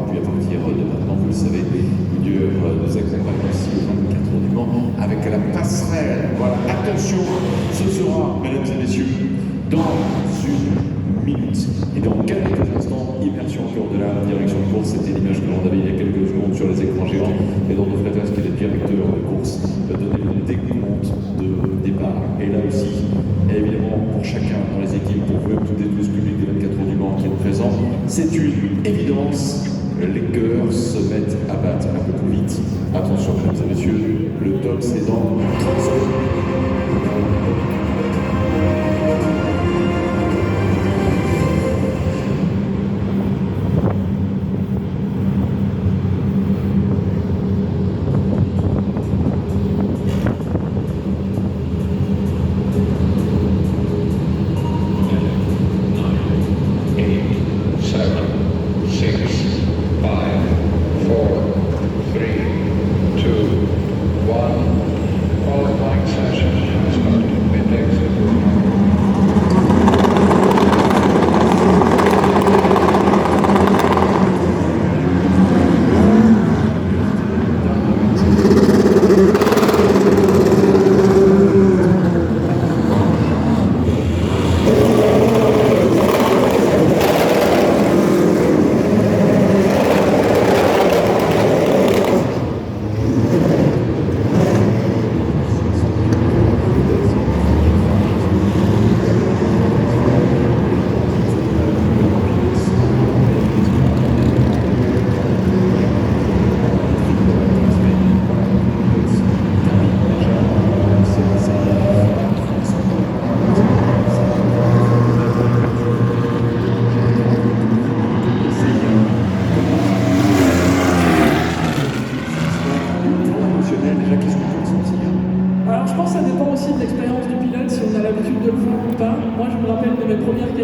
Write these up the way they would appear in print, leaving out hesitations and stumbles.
puis à partir de maintenant, vous le savez, nous accompagnons aussi au 24 heures du Mans avec la passerelle. Voilà, attention, ce sera, mesdames et messieurs, dans une minute. Et dans quelques instants, immersion au cœur de la direction de course. C'était l'image que l'on avait il y a quelques secondes sur les écrans géants. Et dont notre frère, qui est le directeur de course, va donner le décompte de départ. Et là aussi, évidemment, pour chacun dans les équipes, pour vous, tout et tous, public des 24 heures du Mans qui est présent, c'est une évidence. Les cœurs se mettent à battre un peu plus vite. Attention, mesdames et messieurs, le top c'est dans 30 secondes.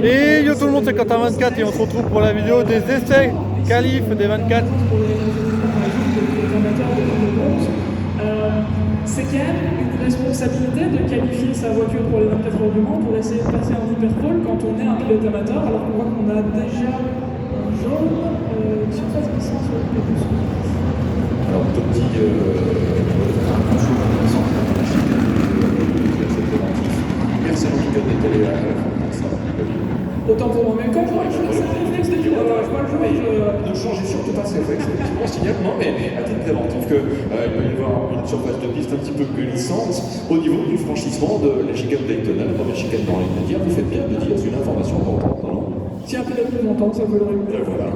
Et yo tout le monde, c'est Quentin 24 et on se retrouve pour la vidéo des essais qualifs des 24. C'est quand même une responsabilité de qualifier sa voiture pour les 24 heures du Mans pour essayer de passer un hyperpole quand on est un pilote amateur, alors qu'on voit qu'on a déjà un jaune surface glissante sur le plus. Alors, petit merci en tout cas d'être allé à la fin. Autant pour moi, mais quand je vois que c'est un réflexe de pilote, je vois le jeu. Ne changez surtout pas ces réflexes, effectivement, on signale, non, mais à titre préventif qu'il peut y avoir une surface de piste un petit peu glissante au niveau du franchissement de la chicane Daytona, la première chicane dans les médias. Vous faites bien de dire, c'est une information importante, non? Si un pilote nous entend, ça peut le réunir. Voilà.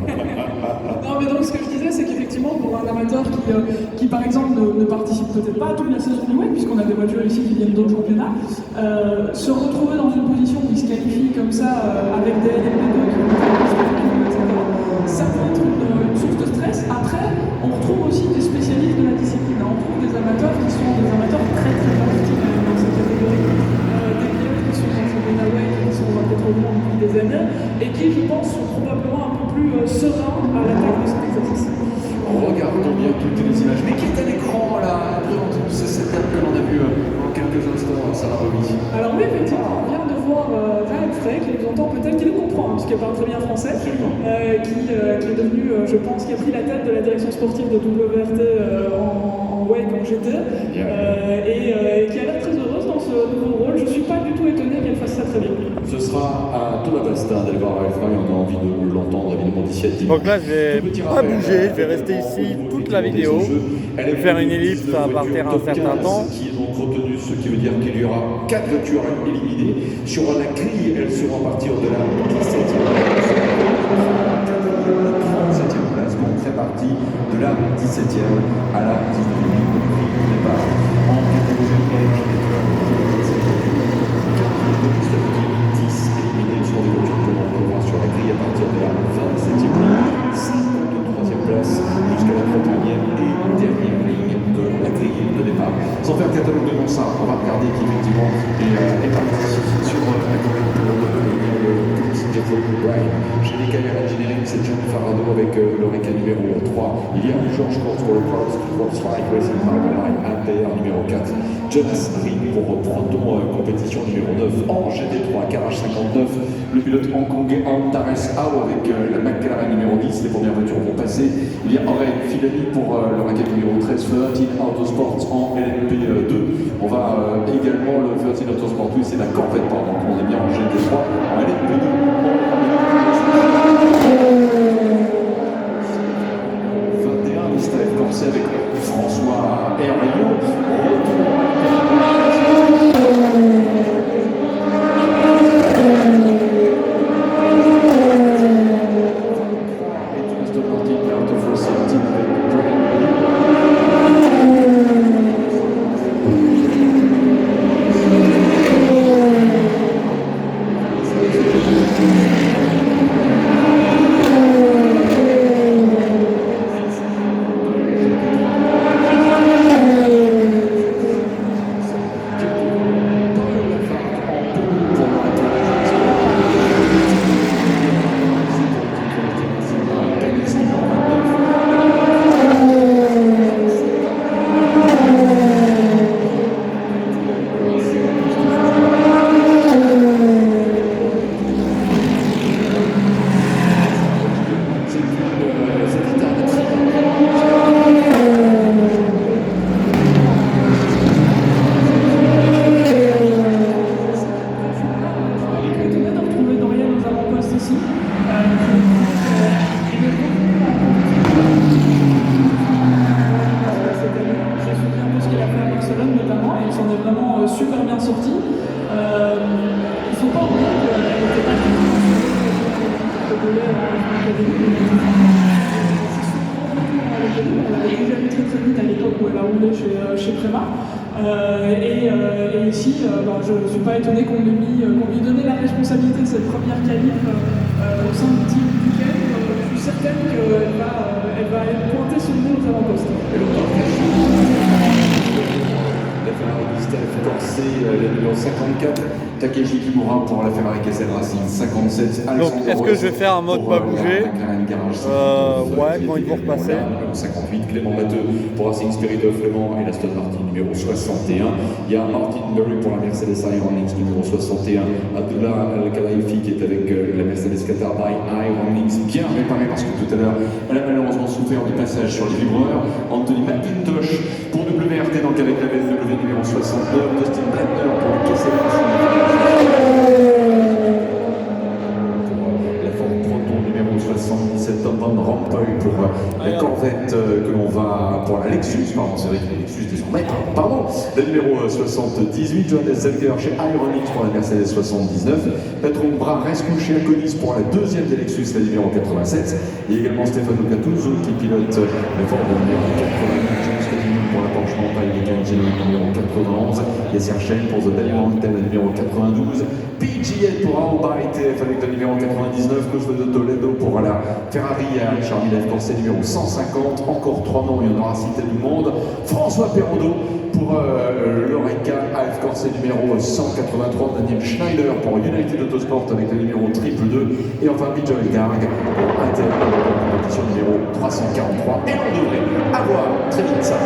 Non, mais donc ce que je disais, c'est qu'effectivement, pour un amateur qui par exemple, ne participe peut-être pas à toute la saison du WEC, puisqu'on a des voitures ici qui viennent d'autres championnats, se retrouver dans une position où il se qualifie comme ça, avec des LMP2 qui vont etc., ça peut être une source de stress. Après, on retrouve aussi des spécialistes de la discipline. On trouve des amateurs qui sont des amateurs très très particuliers dans cette catégorie, des pilotes qui sont dans le championnat WEC, qui sont dans le monde depuis des années, et qui, je pense, sont probablement un peu plus sereins à l'attaque de cet exercice. Regardons bien toutes les images. Mais qui est à l'écran là? C'est cette table que l'on a vue en quelques instants, Sarah Bobby. Alors oui, effectivement, on vient de voir Ryan Frey, qui nous entend peut-être, qui nous comprend, puisqu'il parle très bien français, qui est devenu, je pense, qui a pris la tête de la direction sportive de WRT en WEC, en GT, et qui a l'air très heureuse dans ce nouveau rôle. Je ne suis pas du tout étonné qu'elle fasse ça très bien. Ce sera à Thomas Bastin d'aller voir Ryan Frey, on a envie de l'entendre évidemment d'ici à 10 minutes. Donc là, je vais pas bouger, je vais rester ici toute la vidéo, faire une ellipse à partir d'un certain temps. Qui est donc retenu, ce qui veut dire qu'il y aura 4 voitures éliminées. Sur la grille, elles seront à partir de la 17e place. 37e place, donc répartie de la 17e à la 19e départ. En catégorie sur des voitures que l'on peut voir sur la grille à partir de la 27e ligne, 53e place jusqu'à la 31e et dernière ligne de la grille de départ. Sans faire le catalogue de ça, on va regarder qui effectivement est parti sur la grille de Brian. Chez les caméras engineering, c'est John Farado avec l'Oreca numéro 3. Il y a George Court pour le Cross Racing Powerline APR numéro 4. Jonas Ring pour Proton compétition numéro 9 en GT3, Garage 59. Le pilote hongkongais Antares Ao avec la McLaren numéro 10. Les premières voitures vont passer. Il y a Aurel Filani pour le racket numéro 13, 13 Autosports en LMP2. On va également le 13 Autosports, oui, c'est la Corvette, pardon, on est bien en GT3 en LMP2. 21, Gustave Corset avec François Herriot. Super bien sorti. Il ne faut pas oublier qu'elle n'était pas elle avait déjà vu très vite à l'époque où elle a roulé chez Prema. Et ici, je ne suis pas étonné qu'on lui donnait la responsabilité de cette première qualif au sein du team Duquet. Je suis certaine qu'elle va pointer son nez aux avant-postes. La Ferrari Gustave Corset, le numéro 54, Takeshi Kimura pour la Ferrari KSL Racing 57. Donc est-ce que je vais faire un mode pas bouger ouais, quand ils vont repasser. Numéro 58, Clément Matteux pour Racing Spirit of Le Mans et l'Aston Martin numéro 61. Il y a Martin Murray pour la Mercedes Ironix numéro 61. Abdullah Al-Khelaifi qui est avec la Mercedes Qatar by Ironix, bien réparé parce que tout à l'heure elle a malheureusement souffert du passage sur les vibreurs. Anthony McIntosh pour WRT donc avec la BMW numéro 69, Dustin Blatner pour le KSL la Ford Proton numéro 77, Tom Van Rompuy pour la Corvette que l'on va pour la Lexus, pardon, c'est vrai que la Lexus désormais, pardon, la numéro 78, Johannes Zelger chez Ironix pour la Mercedes 79, Petron Brarescu chez Akonis pour la deuxième des Lexus, la numéro 87, et également Stefano Catuzzo qui pilote la Ford numéro 88, pour la Porsche Montagne numéro 91, Yassir Chen pour The Daily Mountain numéro 92, PGA pour Aoba ITF avec le numéro 99, Cosmo de Toledo pour la Ferrari Charlie F. Corset numéro 150, encore 3 noms, il y en aura cité du monde, François Perrondo pour l'Oreca AF Corset numéro 183, Daniel Schneider pour United Autosport avec le numéro 222, et enfin Mitchell Garg pour ITF compétition numéro 343, et on devrait avoir très vite ça.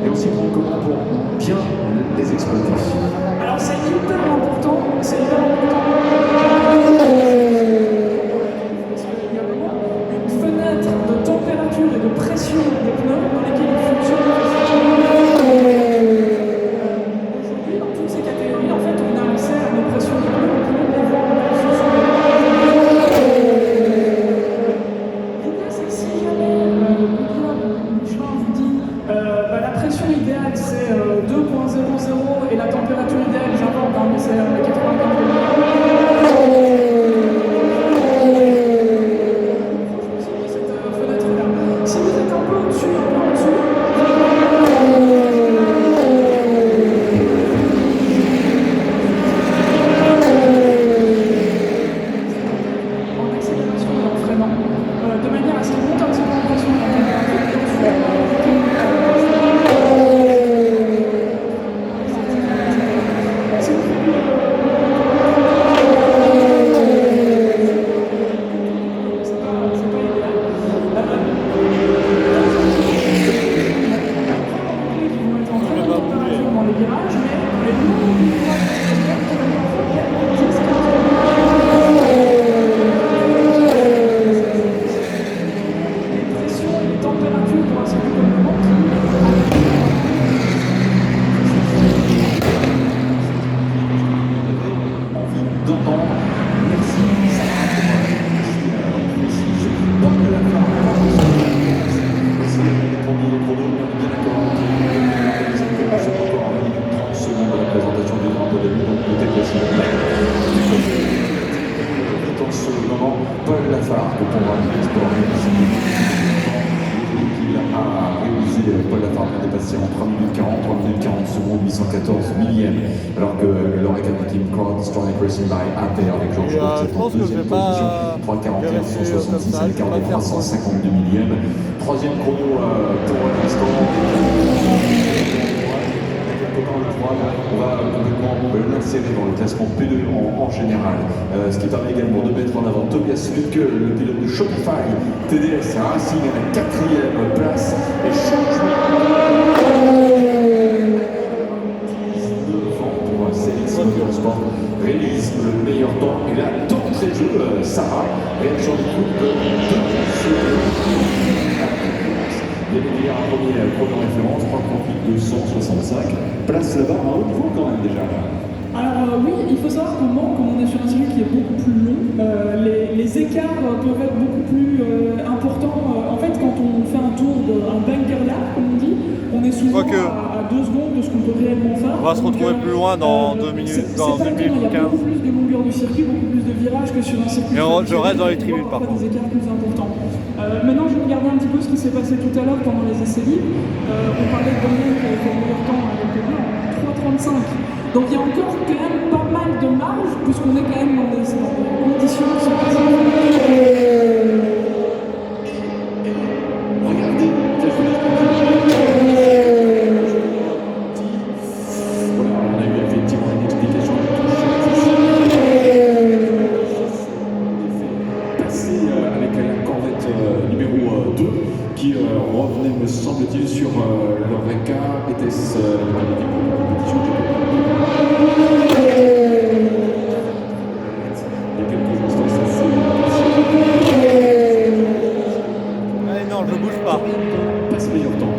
Et aussi pour bien les exploiter. Alors c'est hyper important, c'est hyper important. Parce qu'il y a vraiment une fenêtre de température et de pression des pneus dans lesquels ils fonctionnent. Dans ce moment, Paul Lafargue pour l'export qu'il a réalisé. Paul Lafargue a dépassé en 3 minutes 40, 3 minutes 40 secondes, 814 millièmes, alors que l'Oregon Team Crowd Strong Racing by AP avec Georges Roche en deuxième position, 3,41, 166 à l'écart de 352 millièmes. Troisième chrono pour l'instant. On va complètement l'insérer dans le classement P2 en général, ce qui permet également de mettre en avant Tobias Lütke, le pilote de Shopify TDS Racing à la 4e place et changement 19 ans pour Célix Motorsport réalise le meilleur temps et là d'entrée de jeu Sarah réaction du groupe il y avait un première référence, 3,38 265. Place là-bas à un haut niveau quand même déjà. Alors oui, il faut savoir qu'au Mans, comme on est sur un circuit qui est beaucoup plus long, les écarts peuvent être beaucoup plus importants. En fait, quand on fait un tour, un bunker lap, comme on dit, on est souvent à 2 secondes de ce qu'on peut réellement faire. On va se retrouver plus loin dans 2 minutes, dans 1 minute 15. Il y a beaucoup plus de longueur du circuit, beaucoup plus de virages que sur un circuit. Et je reste dans les tribunes par contre. Des écarts plus importants. Maintenant, je vais regarder un petit peu ce qui s'est passé tout à l'heure pendant les essais libres. On parlait de Daniel qui avait fait le meilleur temps à l'LPB en 3,35. Donc il y a encore quand même pas mal de marge, puisqu'on est quand même dans des conditions qui sont pas Regardez, voilà, on a eu effectivement une explication passé avec la Corvette numéro 2 qui revenait, me semble-t-il, sur l'Oreca. Était-ce la compétition Je bouge pas. Passe meilleur temps.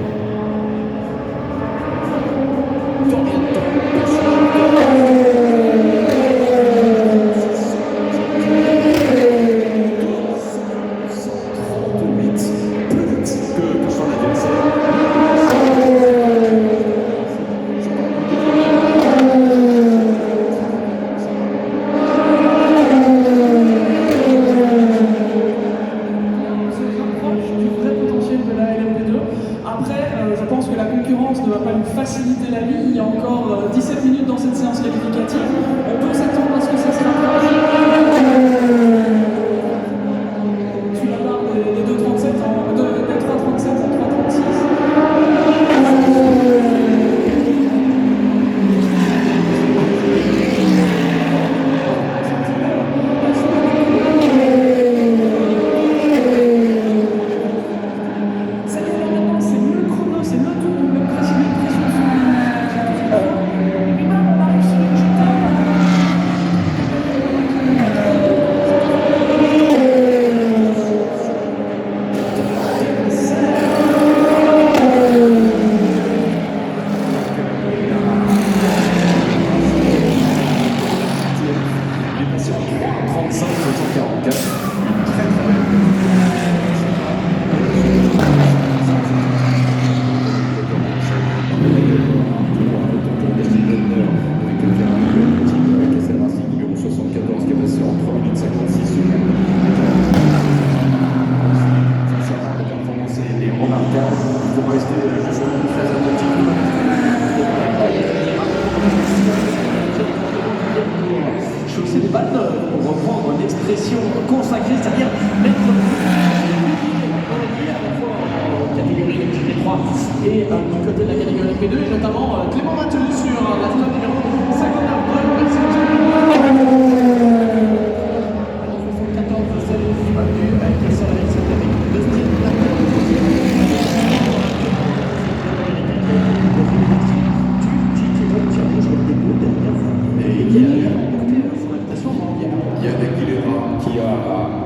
faciliter la vie. Il y a encore 17 minutes dans cette séance qualificative. On peut s'attendre à ce que ça se rapproche sous la barre des 2,37 des 3,37 en 3,36. Chausser les balles pour reprendre l'expression consacrée, c'est-à-dire mettre à la fois en catégorie P3 et du côté de la catégorie P2, et notamment Clément Mathieu sur la flamme numéro 59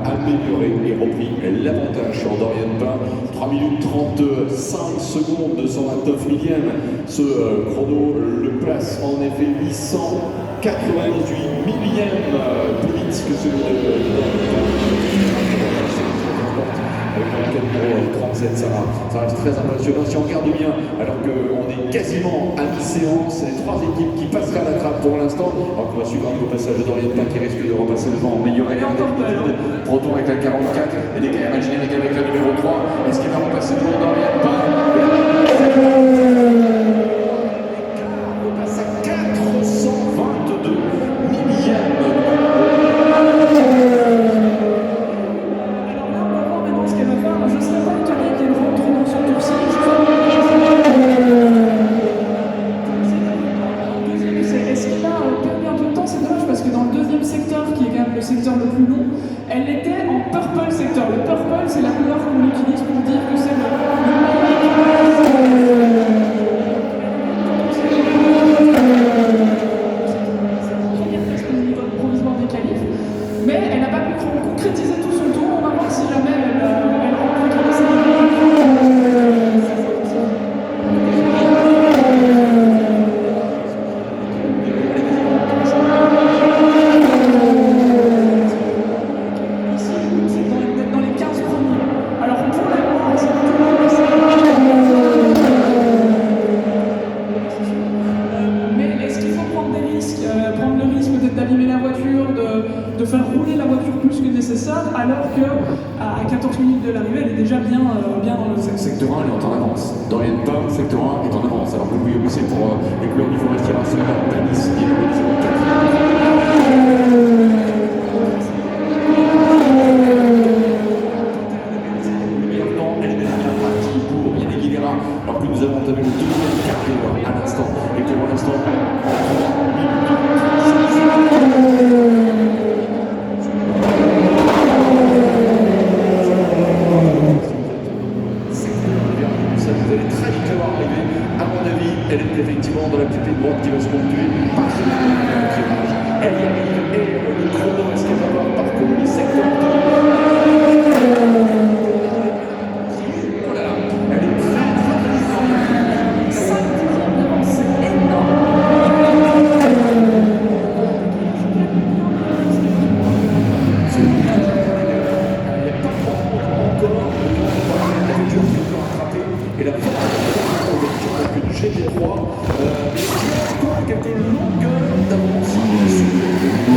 amélioré et repris l'avantage sur Dorian Pain. 3 minutes 35 secondes, 229 millièmes. Ce chrono le place en effet 898 millièmes plus vite que celui de avec le numéro 37, ça reste très impressionnant. Si on regarde bien, alors qu'on est quasiment à mi-séance, les trois équipes qui passeraient à la trappe pour l'instant. Alors qu'on va suivre un nouveau passage de Dorian Pain qui risque de repasser devant en meilleur élan. Proton avec la 44 et des KM génériques avec la numéro 3. Est-ce qu'il va repasser devant Dorian Pain? Passe à 422 millièmes. Je ne serais pas étonné qu'elle rentre dans son tour-ci. Est-ce qu'il a perdu un peu de temps? C'est dommage parce que dans le deuxième secteur, qui est quand même le secteur le plus long, elle était en purple secteur. Le purple, c'est la couleur qu'on utilise pour dire que c'est le provisoire des qualifs. Mais elle n'a pas pu concrétiser tout son tour. On va voir si jamais elle rentre dans les dans les 15 premiers. Alors pour la voir, c'est mais est-ce qu'il faut prendre des risques, prendre le risque peut-être d'abîmer la voiture, de faire rouler la voiture plus que nécessaire, alors qu'à 14 minutes de l'arrivée, elle est déjà bien dans le Secteur 1, elle est en avance. Dorian Pain, secteur 1 est en avance. Alors que Louis Aubusset pour les couleurs du Forestier Arsenal, Tanis, qui est le numéro 4. Elle est bien partie pour Yannick Guilera. Alors que nous avons entamé le deuxième quart d'heure à l'instant. Et que pour l'instant, elle est très vite à voir arriver. À mon avis, elle est effectivement dans la pupille droite qui va se conclure par ce tirage. Elle y arrive et le chrono, est-ce qu'elle va avoir parcouru les secteurs de... Voilà, elle est très très 5 dixièmes d'avance, c'est énorme. Et la force avec une GT3 qui a encore quelques longueurs d'avance sur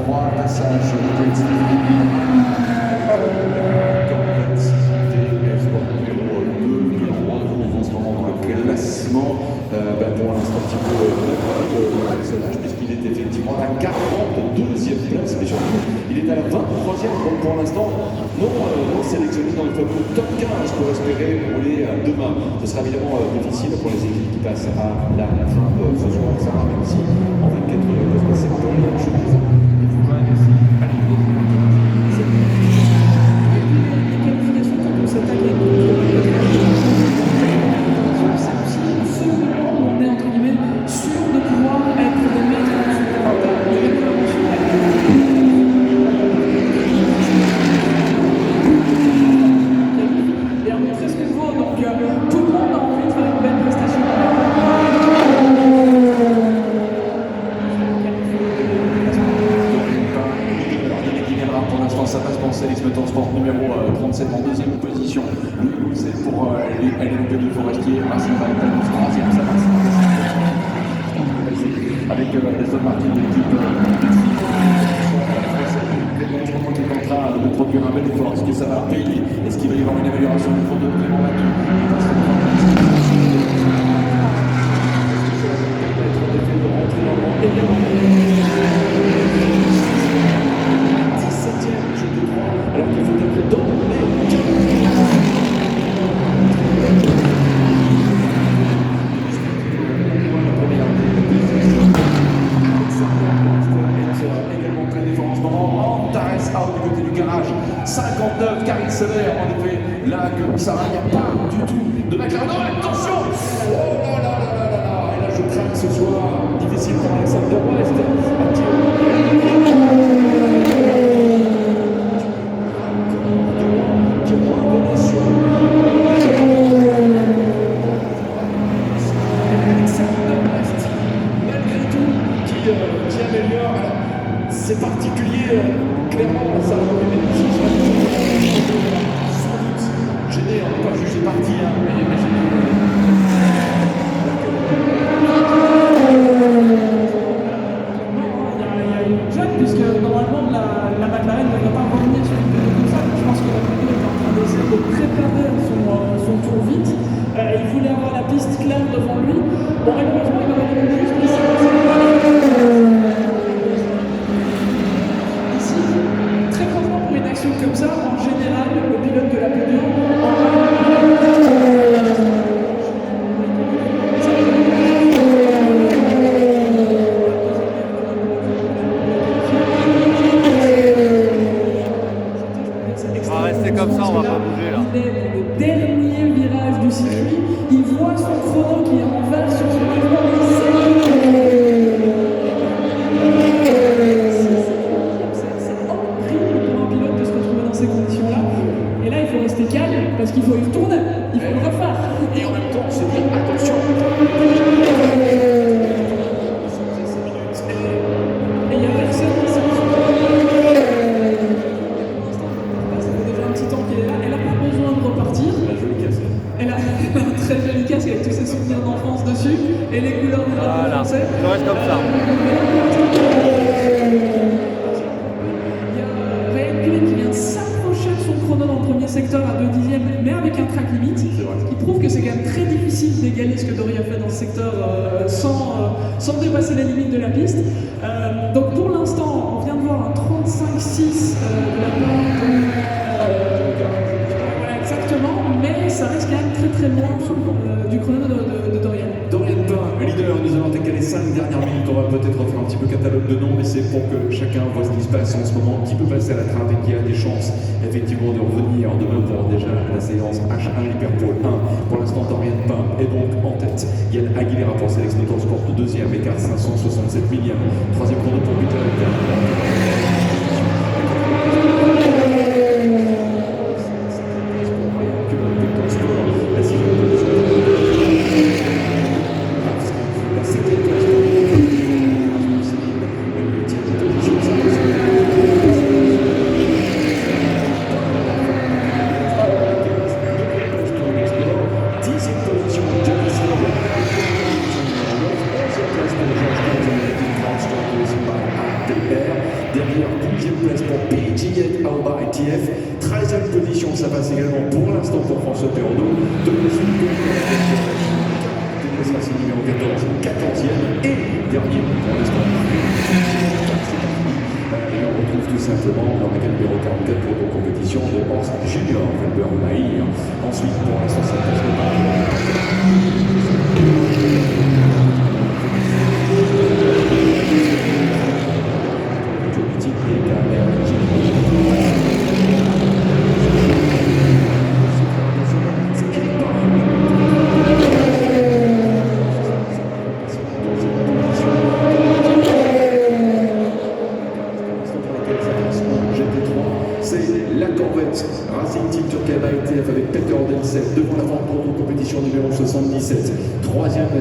3 passages de Great numéro 2, que l'on retrouve en ce moment dans le classement. Pour l'instant, un petit peu de personnage, puisqu'il est effectivement à la 42e place, mais surtout, il est à la 23e, donc pour l'instant, non sélectionné dans le fameux top 15 pour espérer rouler demain. Ce sera évidemment difficile pour les équipes qui passent à la fin de ce soir, ça va, même si en 24 heures, il peut se passer plein de choses. Il faut quand même essayer. Les qualifications, quand on s'attaque à c'est aussi ce moment où on est entre guillemets sûr de pouvoir être des maîtres en dessous de la table. Il y a une émotion et à montrer ce qu'on vaut. Donc tout le monde a envie de faire une belle prestation. Pour l'instant, ça passe pour Célix Motorsport numéro 37 en deuxième position. C'est pour LNP de Forestier, Marcin Valpano, troisième, ça passe. Avec Aston Martin de l'équipe qui est en train de produire un bel effort. Est-ce que ça va payer? Est-ce qu'il va y avoir une amélioration du fond de Clément Mathieu? Alors qu'il faut être dans également très défense en ce moment. Antares out du côté du garage. 59, Karin Seller, en effet, là que ça il n'y a pas du tout de McLaren. Non, attention! Oh là là là là là là! Et là, je crains que ce soit difficile pour Alexander West. Qui améliore. C'est particulier, clairement, ça va donner des choses. Sans doute gêné, on ne peut pas juger parti, mais gêné. Il y a une jeune, puisque normalement la McLaren ne va pas revenir sur une vidéo comme ça. Je pense que la vidéo est en train d'essayer de préparer son tour vite. Il voulait avoir la piste claire devant lui. Bon, malheureusement, il aurait dû juste laisser passer. Ici, très franchement, pour une action comme ça, en général, le pilote de la P2 On va rester comme ça, on va pas bouger là. Il est dans le dernier virage du circuit. Il voit son chrono qui est en vert sur son écran. C'est horrible pour un pilote de se retrouver dans ces conditions-là. Et là, il faut rester calme parce qu'il faut y retourner. Il faut le refaire. Et en même temps, se dire attention. Et il n'y a personne qui s'en fout. Ça fait déjà un petit temps qu'elle est là. Elle n'a pas besoin de repartir. La jolie casse. Elle a un très joli casque avec tous ses souvenirs d'enfance dessus et les couleurs du drapeau Voilà, français. je reste comme ça. Il y a Ryan Cullen qui vient s'approcher de son chrono dans le premier secteur à 2 dixièmes, mais avec un track limite. Ce qui prouve que c'est quand même très difficile d'égaler ce que Dory a fait dans ce secteur sans dépasser la limite de la piste. Donc pour l'instant, on vient de voir un 35-6 de la part de... voilà, exactement, mais ça reste quand même très très loin du chrono de Dorian. Dorian Pain, leader, nous allons attaquer les 5 dernières minutes. On va peut-être faire un petit peu catalogue de noms, mais c'est pour que chacun voit ce qui se passe en ce moment, qui peut passer à la trappe et qui a des chances effectivement de revenir demain pour déjà la séance H1 Hyperpole 1. Pour l'instant, Dorian Pain est donc en tête. Yann Aguilera pour Célix Motorsport, deuxième, écart 567 millième. Troisième chrono pour Peter Leclerc. derrière 12e place pour PG8 Alba ITF, 13e position, ça passe également pour l'instant pour François Perraudot, de la suite c'est numéro 14, 14e et dernier pour l'instant. Et on retrouve tout simplement dans la numéro 44 pour la compétition de Horst Junior, Felber Mahir. Ensuite, pour l'instant, ça passe le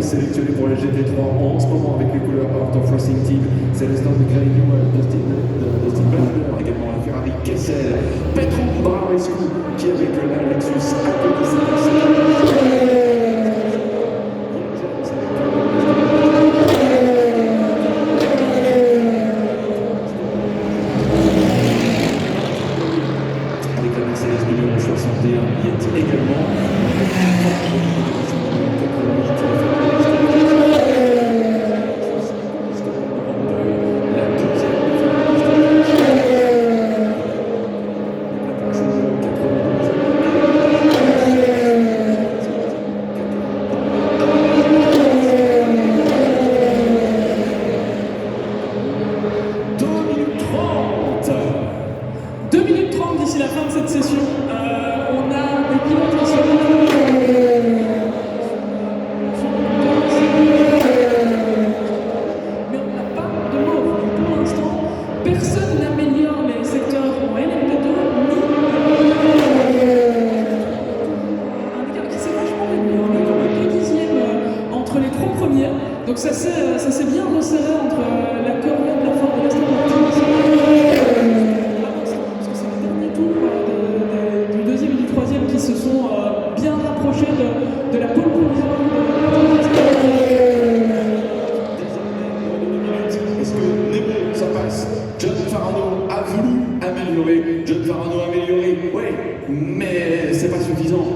sélectionné pour la GT3 en ce moment avec les couleurs Art of Racing Team. C'est le stand de Greg Newell, Dustin Butler, également la Ferrari Kessel, Petro Brarescu qui est avec la Lexus avec la Mercedes numéro 61, il y a également donc ça s'est bien resserré entre la Corvette, la Ford et la Aston Martin. Parce que c'est les derniers tours du deuxième et du troisième qui se sont bien rapprochés de la pole provisoire Est-ce que Nemo, ça passe? John Farano a voulu améliorer. John Farano a amélioré, oui, mais c'est pas suffisant.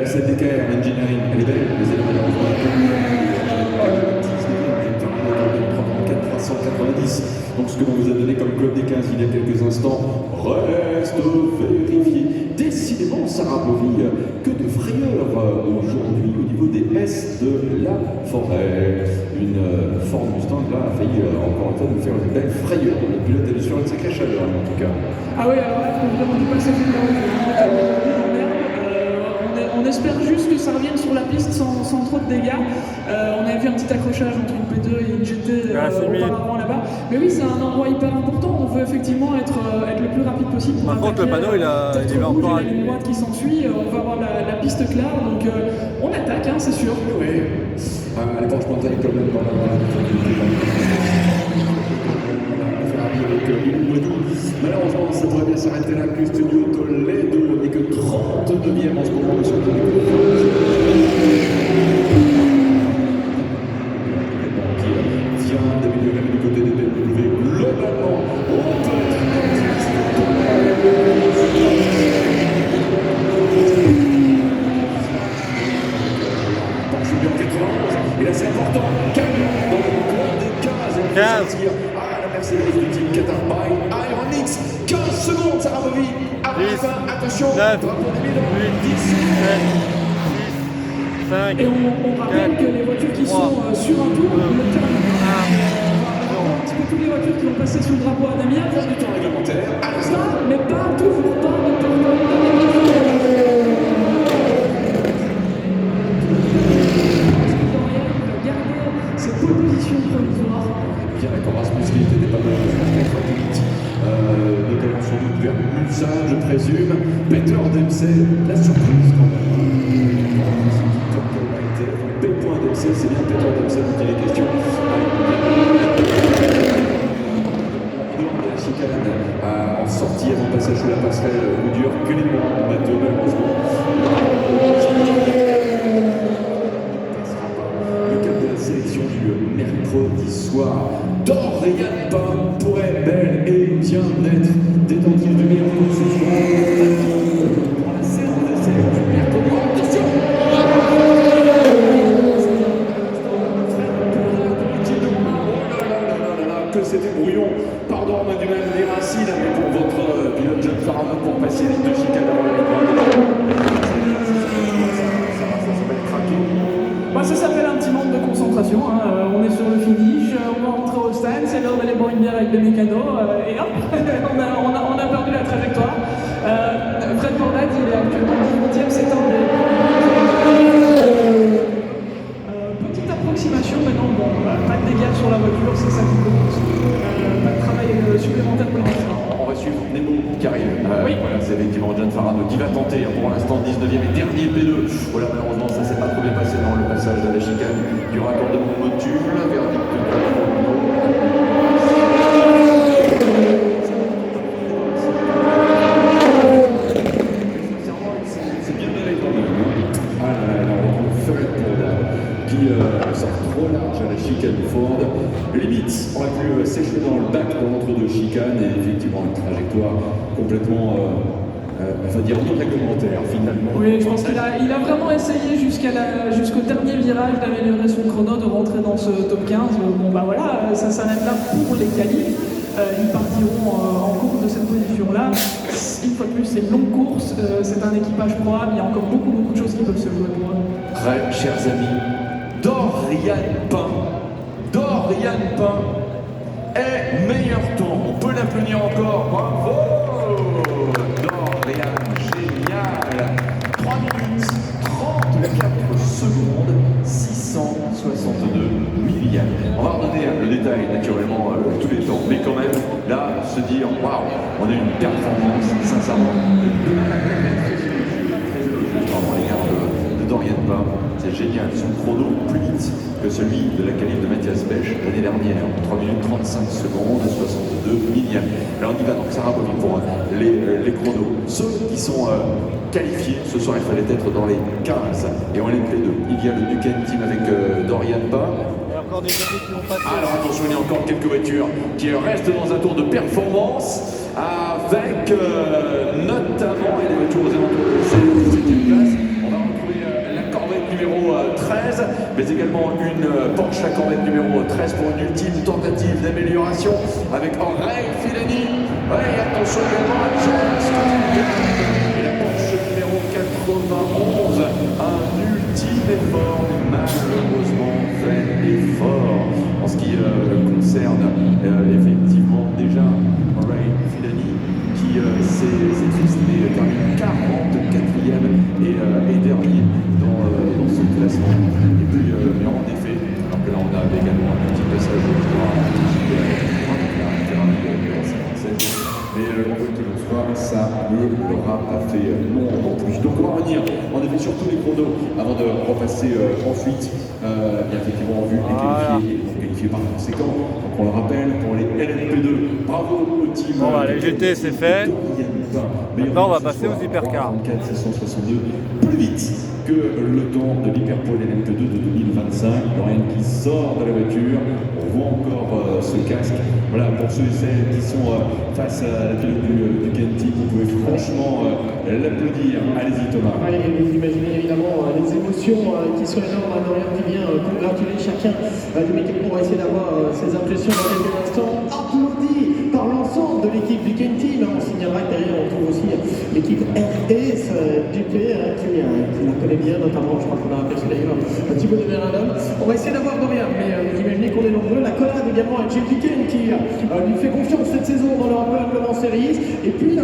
Cette DKR Engineering, elle est belle, mais elle est malheureusement 390. Donc ce que l'on vous a donné comme club des 15 il y a quelques instants reste vérifié. Décidément, Sarah Bovy, que de frayeur aujourd'hui au niveau des S de la forêt. Une Ford Mustang là a failli encore une fois nous faire une belle frayeur. Le pilote est sur une sacrée chaleur en tout cas. Ah oui, alors là, on vraiment du passage on espère juste que ça revienne sur la piste sans trop de dégâts. On avait vu un petit accrochage entre une P2 et une GT auparavant là-bas. Mais oui, c'est un endroit hyper important. On veut effectivement être le plus rapide possible. Par contre, le panneau, il va encore à la ligne droite qui s'ensuit. On va avoir la piste claire. Donc, on attaque, hein, c'est sûr. Oui. L'épanchement taille quand même dans la Ferrari avec malheureusement, ça pourrait bien s'arrêter là que Studio Toledo n'est que 39e en ce moment sur le qui vient d'améliorer du côté des BMW. Globalement, on peut et là c'est important, camion dans le club des 15 la Mercedes du team Qatar by Ironix, 15 secondes Sarah Bovy, avant la fin, attention, 9, 8, 7, 6, 5, et on rappelle que les voitures qui 3, sont sur un tour, le terme, 1, un petit peu toutes les voitures qui vont passer sous le drapeau à Damien, du temps réglementaire, à l'instant, mais pas toujours pas de cette position provisoire. Bien d'accord, Rasmus qui était pas mal, notamment sans doute vers Mulsanne, je présume. Peter Dempsey, la surprise quand même. P.Dempsey, c'est bien Peter Dempsey dont il est question. En sortie avant passage sous la passerelle, coup dur, Clément Matteux malheureusement. Sélection du mercredi soir. Dorian Pam pourrait belle et bien être détentif de meilleur tour ce soir. Pour la séance d'essai du mercredi. Attention! Que c'était brouillon. Pardon, on a du mal à dire ainsi, là, mais pour votre pilote John Farman pour passer les deux chicanes avant la ligne droite. Ça s'appelle craquer. Bah, ça s'appelle un petit manque de concentration. Hein. On est sur le finish, on va rentrer au stand, c'est l'heure d'aller boire une bière avec des mécanos, et hop, on a perdu la trajectoire. Fred Bordat, il est actuellement 18e, c'est un des. Petite approximation maintenant, bon, pas de dégâts sur la voiture, c'est ça qui commence. Pas de travail supplémentaire pour l'instant. On va suivre Nemo qui arrive. Oui. Voilà, c'est effectivement John Farano qui va tenter pour l'instant 19e et dernier P2. Voilà, malheureusement, ça s'est pas trop bien passé dans le passage de la chicane du raccordement module. Verdict de c'est bien d'aller quand même. Ah là là, on retrouve Fred Bordat qui sort trop large à la chicane Ford. Limite, on aurait pu s'échouer dans le bac dans l'entre-deux chicanes et effectivement une trajectoire complètement, on va dire, non réglementaire finalement. Oui, je pense qu'il a vraiment essayé jusqu'au dernier virage d'améliorer son chrono, de rentrer dans ce top 15. Bon bah voilà, ça s'arrête là pour les qualifs. Ils partiront en course de cette position-là. Une fois de plus, c'est une longue course, c'est un équipage probable, il y a encore beaucoup de choses qui peuvent se jouer pour eux. Très chers amis, Dorian Pain est meilleur temps. On peut l'applaudir encore. Bravo Dorian, génial. 3 minutes 34 secondes, 662 millièmes. On va redonner le détail, naturellement, tous les temps. Mais quand même, là, se dire, waouh, on a une performance, sincèrement, vraiment les gars de Dorian Pain. C'est génial, son chrono plus vite que celui de la qualif de Mathias Pech l'année dernière, 3 minutes 35 secondes et 62 millièmes. Alors on y va donc Sarah Bovy pour les chronos. Ceux qui sont qualifiés, ce soir il fallait être dans les 15 et on est les deux. Il y a le Ducati Team avec Dorian Pain. Il y a encore des amis qui vont passer. Alors attention, il y a encore quelques voitures qui restent dans un tour de performance avec notamment les voitures aux alentours de 7e place. On va retrouver la Corvette numéro 13, mais également une Porsche la Corvette numéro 13 pour une ultime tentative d'amélioration avec Aurélien Filani. Ouais, attention également à James et la Porsche numéro 91. Un ultime effort, malheureusement fait effort en ce qui concerne effectivement déjà Aurélien Filani qui s'est triste mais termine 44e et dernier dans ce classement. Et puis, en effet, alors que là on a également un petit passage au mais on veut que le soir, ça ne l'aura pas fait non en plus. Donc on va revenir en effet sur tous les chronos avant de repasser ensuite, bien effectivement en vue des qualifiés par conséquent. Donc on le rappelle pour les LMP2, bravo au team. Bon, les GT c'est fait. Maintenant on va passer aux hypercars. 762 plus vite que le temps de l'Hyperpole LMP2 de 2025. Dorian qui sort de la voiture, on voit encore ce casque. Voilà, pour ceux et celles qui sont face à la pilote du Kenty, vous pouvez franchement l'applaudir. Allez-y Thomas. Ouais, vous imaginez évidemment les émotions qui sont énormes. Dorian qui vient congratuler chacun des mécaniques pour essayer d'avoir ses impressions dans quelques instants. Applaudi par l'ensemble de l'équipe du Kenty. On signalera que derrière on trouve aussi l'équipe RS GP qui la connaît bien, notamment, je crois qu'on a aperçu d'ailleurs un petit peu de Verlaine. On va essayer d'avoir Dorian, mais vous imaginez qu'on est nombreux. La collade également à JP Ken qui lui fait confiance cette saison dans le Rappel Series. Et puis,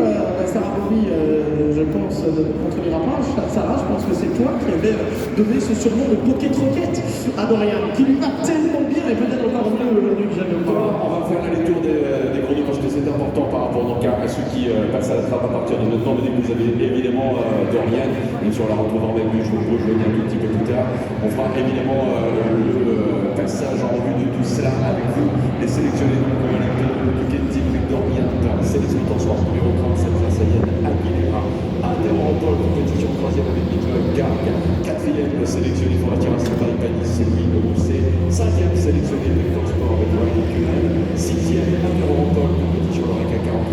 Sarah Bovy, je pense, ne contredira pas. Sarah, je pense que c'est toi qui avais donné ce surnom de Pocket Rocket à Dorian, qui lui va tellement bien et peut-être encore mieux aujourd'hui que jamais. On va faire les tours des chronos parce que c'est important par rapport donc à ceux qui passent à la trappe à partir de maintenant. Mais vous avez évidemment Dorian, même si on la retrouvera avec lui, je vous rejoindrai un tout petit peu plus tard. On fera évidemment le passage en revue de tout cela avec vous, les sélectionnés du Kenty avec Dorian, sélection tensoire numéro 37, Sayed Aguilera, Interopol, compétition 3e avec Nicolas Garg, 4e sélectionné pour la Tirasco by Panis, c'est Louis Mousset, 5e sélectionné Vector Sport avec Ryan Cullen, 6e Interopol, compétition Lorica 40.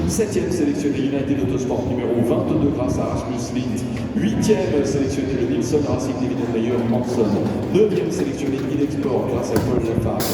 7e sélectionné United Autosport numéro 22 grâce à Rasmus Lind. 8e sélectionné le Nilsson Racing Division Meyer Hanson. 9e sélectionné Inexport grâce à Paul Lafarge.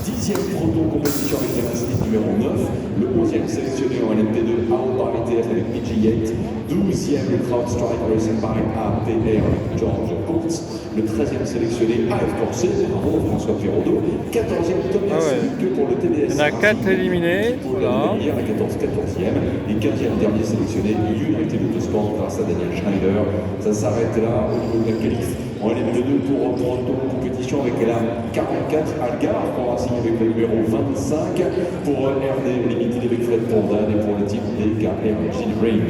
10e proto compétition avec la Slip numéro 9. Le 11e sélectionné en LMP2 Aobar ITF avec PG8. 12e le CrowdStrike Racing by APR avec George Kurtz. Le 13e sélectionné AF Corset, bravo François Perraudot. 14e Thomas que pour le TDS. Il y en a 4 éliminés. Voilà. Hier, la 14e. Et 15e dernier sélectionné United Autosport grâce à Daniel Schneider. Ça s'arrête là au niveau de la qualif. On est les deux pour reprendre une compétition avec la 44 Algarve pour Racing avec le numéro 25 pour RD Limited avec Fred Pondan et pour le team des KR Engineering.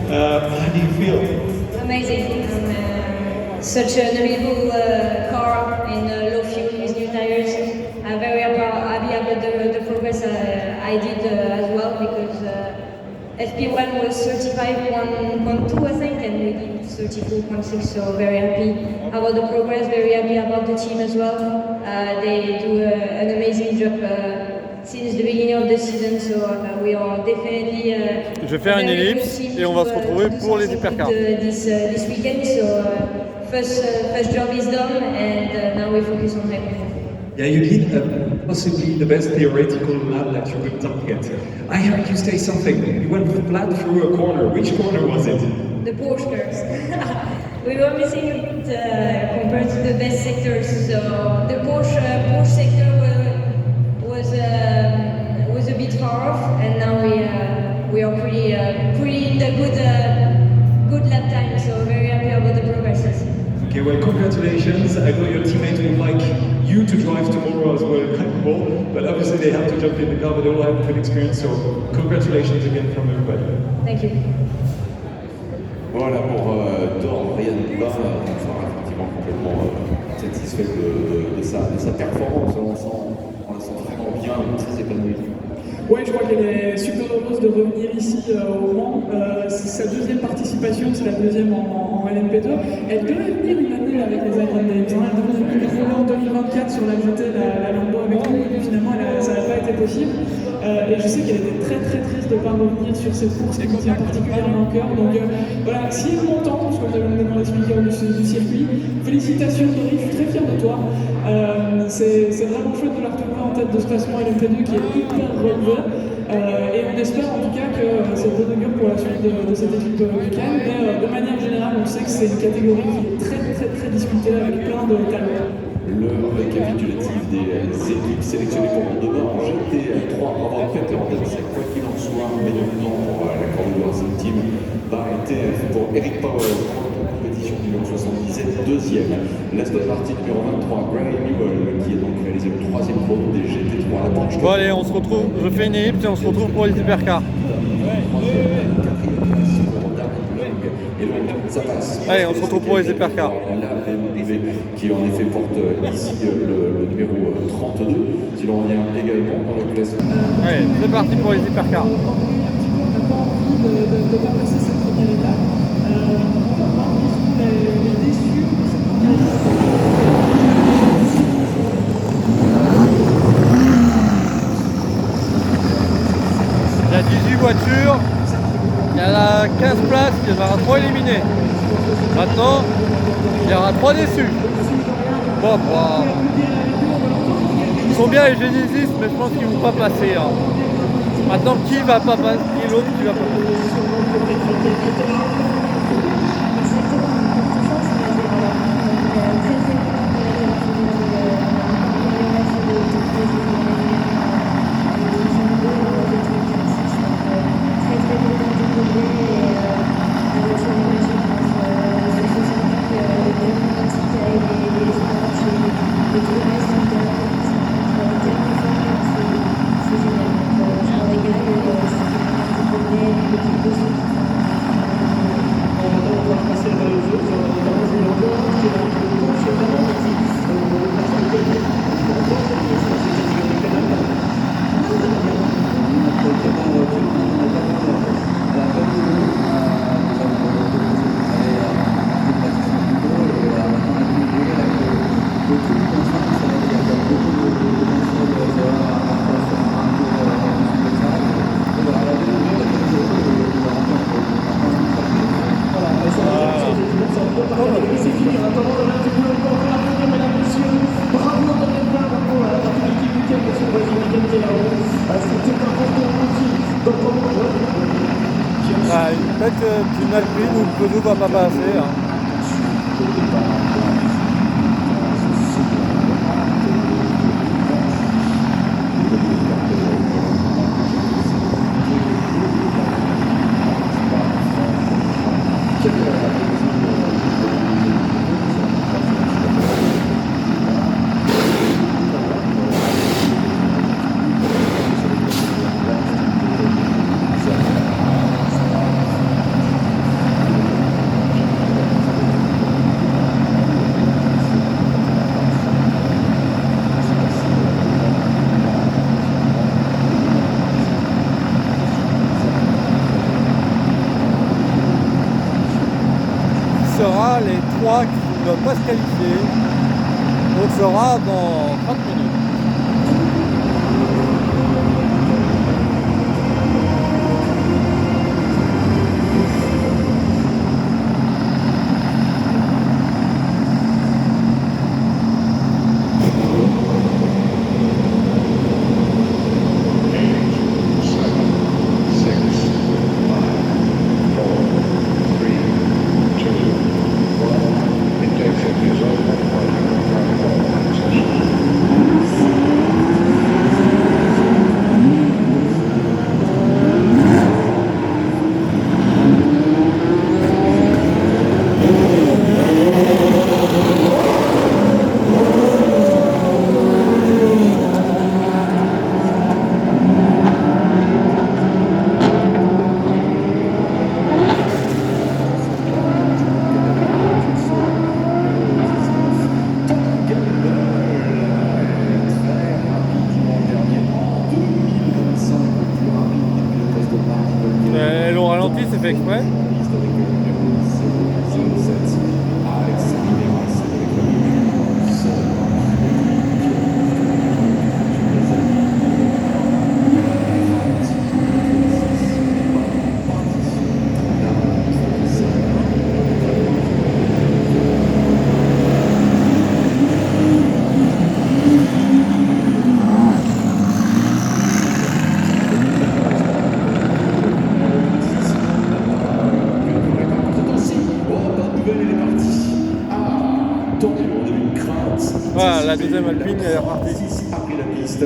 How do you feel? Amazing. Such an unbelievable car in low fuel with new tires. I'm very happy about the progress I did as well because FP1 was 35.1.2 I think and we did 34.6, so very happy about the progress, very happy about the team as well. They do an amazing job since the beginning of the season, so we are definitely Je vais faire une ellipse et on va se retrouver pour les hypercars. This weekend, so first job is done and now we focus on hypercar. Yeah, you did possibly the best theoretical lap that you could target. I heard you say something. You went flat through a corner. Which corner was it? The Porsche cars. We were missing a bit compared to the best sectors. So the Porsche sector was a bit far off, and now we are pretty in the good lap time. So very happy about the progresses. Okay, well, congratulations. I know your teammates would like you to drive tomorrow as well, but obviously they have to jump in the car, but they will have a good experience. So congratulations again from everybody. Thank you. Voilà pour Dorian Bas, on sera effectivement complètement satisfait de sa performance. On la sent vraiment bien, très épanouie. Ouais, je crois qu'elle est super heureuse de revenir ici au Mans. C'est sa deuxième participation, c'est la deuxième en LMP2. Elle devait venir une année avec les Iron Dames. Elle devait venir en 2024 sur la GT, la Lambo avec nous, et finalement ça n'a pas été possible. Et je sais qu'elle était très très triste de ne pas revenir sur cette course qui me tient particulièrement au cœur. Donc voilà, si elle m'entend, parce que vous avez mené dans les speakers du circuit, félicitations Dory, je suis très fier de toi. C'est vraiment chouette de la retrouver en tête de ce classement LMP2 qui est hyper relevé. Et on espère en tout cas que c'est bon augure pour la suite de cette équipe week-end. Mais de manière générale, on sait que c'est une catégorie qui est très très très discutée avec plein de talents. Le récapitulatif des équipes sélectionnées pour demain en GT3 avant fait en tête, c'est quoi qu'il en soit, meilleur temps pour la Corridor Racing Team par ITF pour Eric Powell, compétition numéro 77, deuxième. L'Aston Martin numéro 23, Gray Newell, qui est donc réalisé le troisième chrono des GT3 à la planche. Bon allez, on se retrouve, je fais une ellipse et on se retrouve pour les hypercars. Et donc ça passe. Allez, on se retrouve pour les hypercars. La BMW qui en effet porte ici le numéro 32, si l'on revient également dans le classement. Allez, c'est parti pour les hypercars. On n'a pas envie de pas passer cette première étape. On va voir qui sont les déçus de cette première étape. Il y a 18 voitures, il y en a 15 places, il y en aura 3 éliminés. Maintenant, il y aura 3 déçus. Bon. Ils sont bien les Genesis, mais je pense qu'ils ne vont pas passer. Hein. Maintenant, qui va pas passer, qui est l'autre qui va pas passer. d'une Alpine où le Peugeot va pas passer. Hein. Les 3 qui ne doivent pas se qualifier. On le saura dans 30 minutes. L'ont ralenti, c'est fait exprès. Voilà, la deuxième Alpine est repartie. A pris la piste,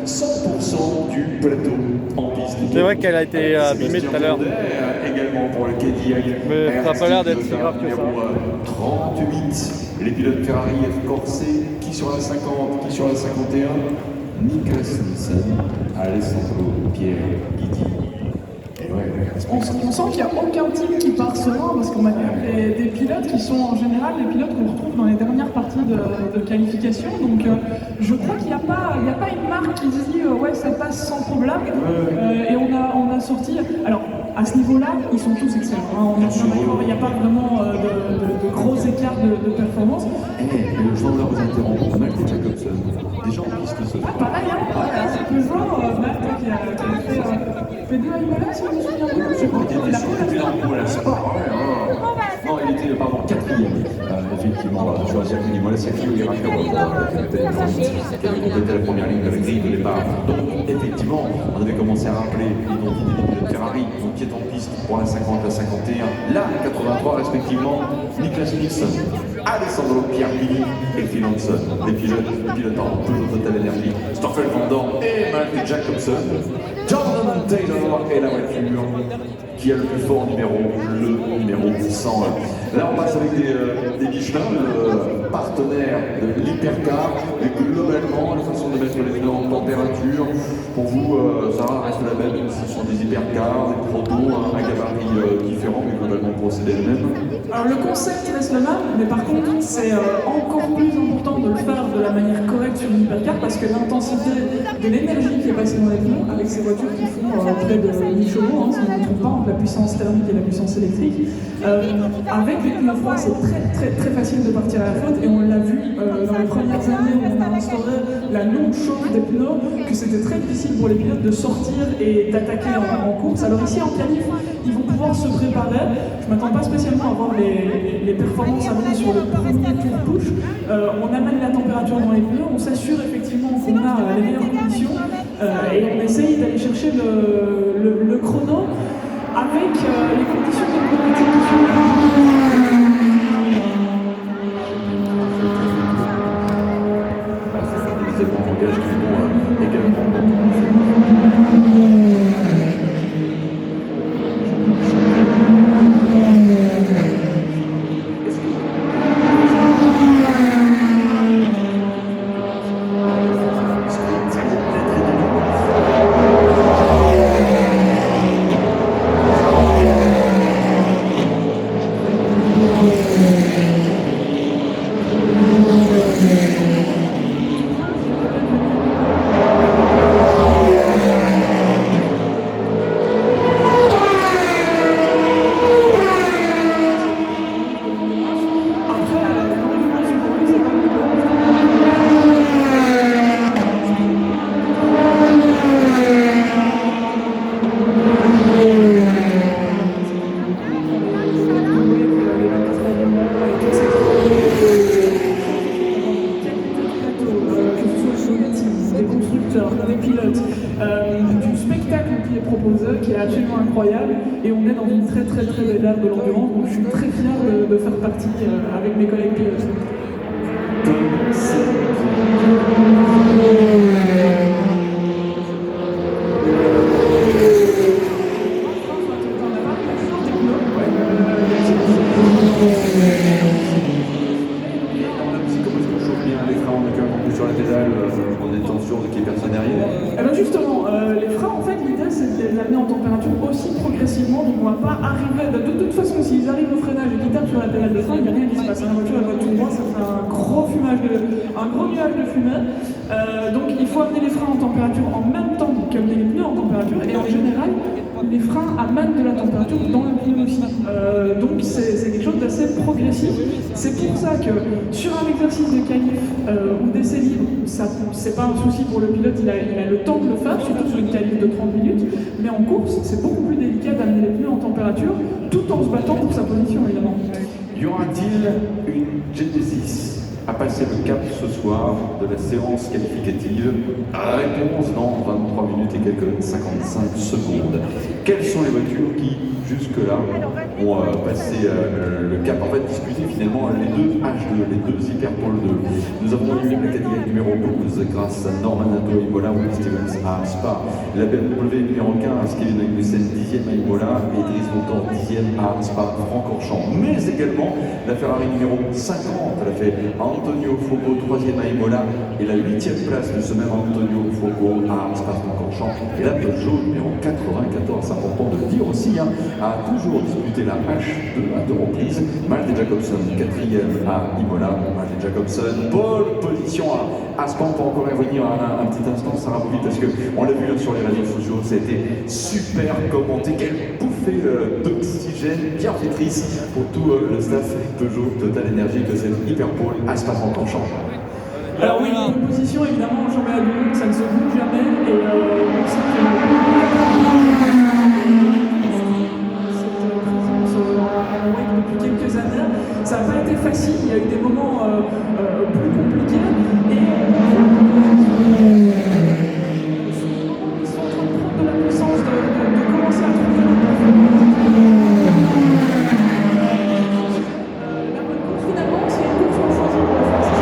100% du plateau en piste. C'est vrai qu'elle a été abîmée tout à l'heure. Également pour le Cadillac. Mais ça n'a pas l'air d'être si grave que ça. 38, les pilotes Ferrari F Corse, qui sur la 50, qui sur la 51, Nicolas Nielsen, Alessandro Pierre Guidi. On sent qu'il n'y a aucun team qui part serein parce qu'on a des pilotes qui sont en général des pilotes qu'on retrouve dans les dernières parties de qualification. Donc je crois qu'il n'y a pas une marque qui se dit ouais ça passe sans problème. Et on a sorti. Alors à ce niveau-là, ils sont tous excellents. Hein. On est d'accord, il n'y a pas vraiment de gros écarts de performance. Et le gendarme vous interrompt, Malte Jacobson, déjà en piste ce soir. Pareil, hein, c'est toujours Malte qui a fait deux à Imola, si je me souviens bien. Je crois qu'il a c'est pas vrai. Non, il était, pardon, quatrième. Effectivement, sur la circuit d'Imola, c'est Fio Guerrero qui avait complété la première ligne de la grille de départ. Donc, effectivement, on avait commencé à rappeler l'identité des pilotes Ferrari, donc qui est en piste pour la 50, la 51, la 83 respectivement, Nicolas Nielsen, Alessandro Pierguidi et Phil Hanson, les pilotants toujours Total Energy, Stoffel Van Dorn et Malte Jacobson. Jordan Taylor et la voiture qui a le plus fort numéro 100. Là on passe avec des Michelin, le partenaire de l'Hypercar, et globalement la façon de mettre les pneus en température, pour vous ça reste la même, ce sont des Hypercars, des protos, un gabarit différent, mais globalement le procédé est le même. Alors le concept reste le même, mais par contre c'est encore plus important de le faire de la manière correcte sur une hypercar parce que l'intensité de l'énergie qui est passée dans les pneus avec ces voitures qui font près de 1000 chevaux, si on ne me trompe pas, entre la puissance thermique et la puissance électrique, avec les pneus froids c'est très facile de partir à la faute et on l'a vu dans les premières années où on a instauré la non-chauffe des pneus, que c'était très difficile pour les pilotes de sortir et d'attaquer en course. Alors ici en qualif, ils vont pouvoir se préparer. Je ne m'attends pas spécialement à voir les performances amenées sur le premier tour push. On amène la température dans les pneus, on s'assure effectivement qu'on a les meilleures conditions et on essaye d'aller chercher le chrono. avec les conditions de mobilité qui sont des éléments de langage qui vont également des pilotes, du spectacle qui est proposé, qui est absolument incroyable, et on est dans une très belle ère de l'endurance, donc je suis très fier de faire partie avec mes collègues pilotes. Sur la pédale, on est en sûr qu'il n'y ait personne derrière. Eh ben justement, les freins, en fait, l'idée c'est de les amener en température aussi progressivement, donc on ne va pas arriver. De toute façon, s'ils arrivent au freinage et qu'ils tapent sur la pédale de frein, il n'y a rien qui se passe. La voiture elle va tout droit, ça fait un gros nuage de fumée. Donc il faut amener les freins en température en même temps qu'amener les pneus en température, et en général, les freins amènent de la température dans le pneu aussi. Donc c'est quelque chose d'assez progressif. C'est pour ça que sur un exercice de qualif ou d'essai libre, c'est pas un souci pour le pilote, il a le temps de le faire, surtout sur une qualif de 30 minutes. Mais en course, c'est beaucoup plus délicat d'amener les pneus en température tout en se battant pour sa position, évidemment. Y aura-t-il une Genesis à passer le cap ce soir de la séance qualificative? Réponse dans 23 minutes et quelques 55 secondes. Quelles sont les voitures qui, jusque-là, ont passé le cap? En fait, discuter finalement les deux H2, les deux Hyperpole 2. Nous avons eu la Cadillac numéro 12 grâce à Norman Nato à Imola, Will Stevens à Spa. La BMW numéro 15, Kevin Magnussen 10e à Imola, et Dries Montand 10e à Spa Francorchamps. Mais également la Ferrari numéro 50, elle a fait Antonio Fuoco 3e à Imola et la 8e place de ce même Antonio Fuoco à Spa Francorchamps. Et la Peugeot numéro 94, c'est important de le dire aussi, a toujours disputé la H2 à deux reprises. Malte Jacobson 4e à Imola. Malte Jacobson, pole position à Spa. On peut encore revenir un petit instant, Sarah Bouvi, parce qu'on l'a vu sur les réseaux sociaux, ça a été super commenté. Quelle bouffée d'oxygène bienfaitrice pour tout le staff Peugeot Total Energy de cette Hyperpole à Spa Francorchamps. Alors oui, une position évidemment en championnat du monde, ça ne se bouge jamais, et on sait que depuis quelques années, ça n'a pas été facile, il y a eu des moments plus compliqués, et ils sont en train de prendre de la puissance, de commencer à trouver la bonne course. Finalement, c'est une course qu'on choisit pour faire ça.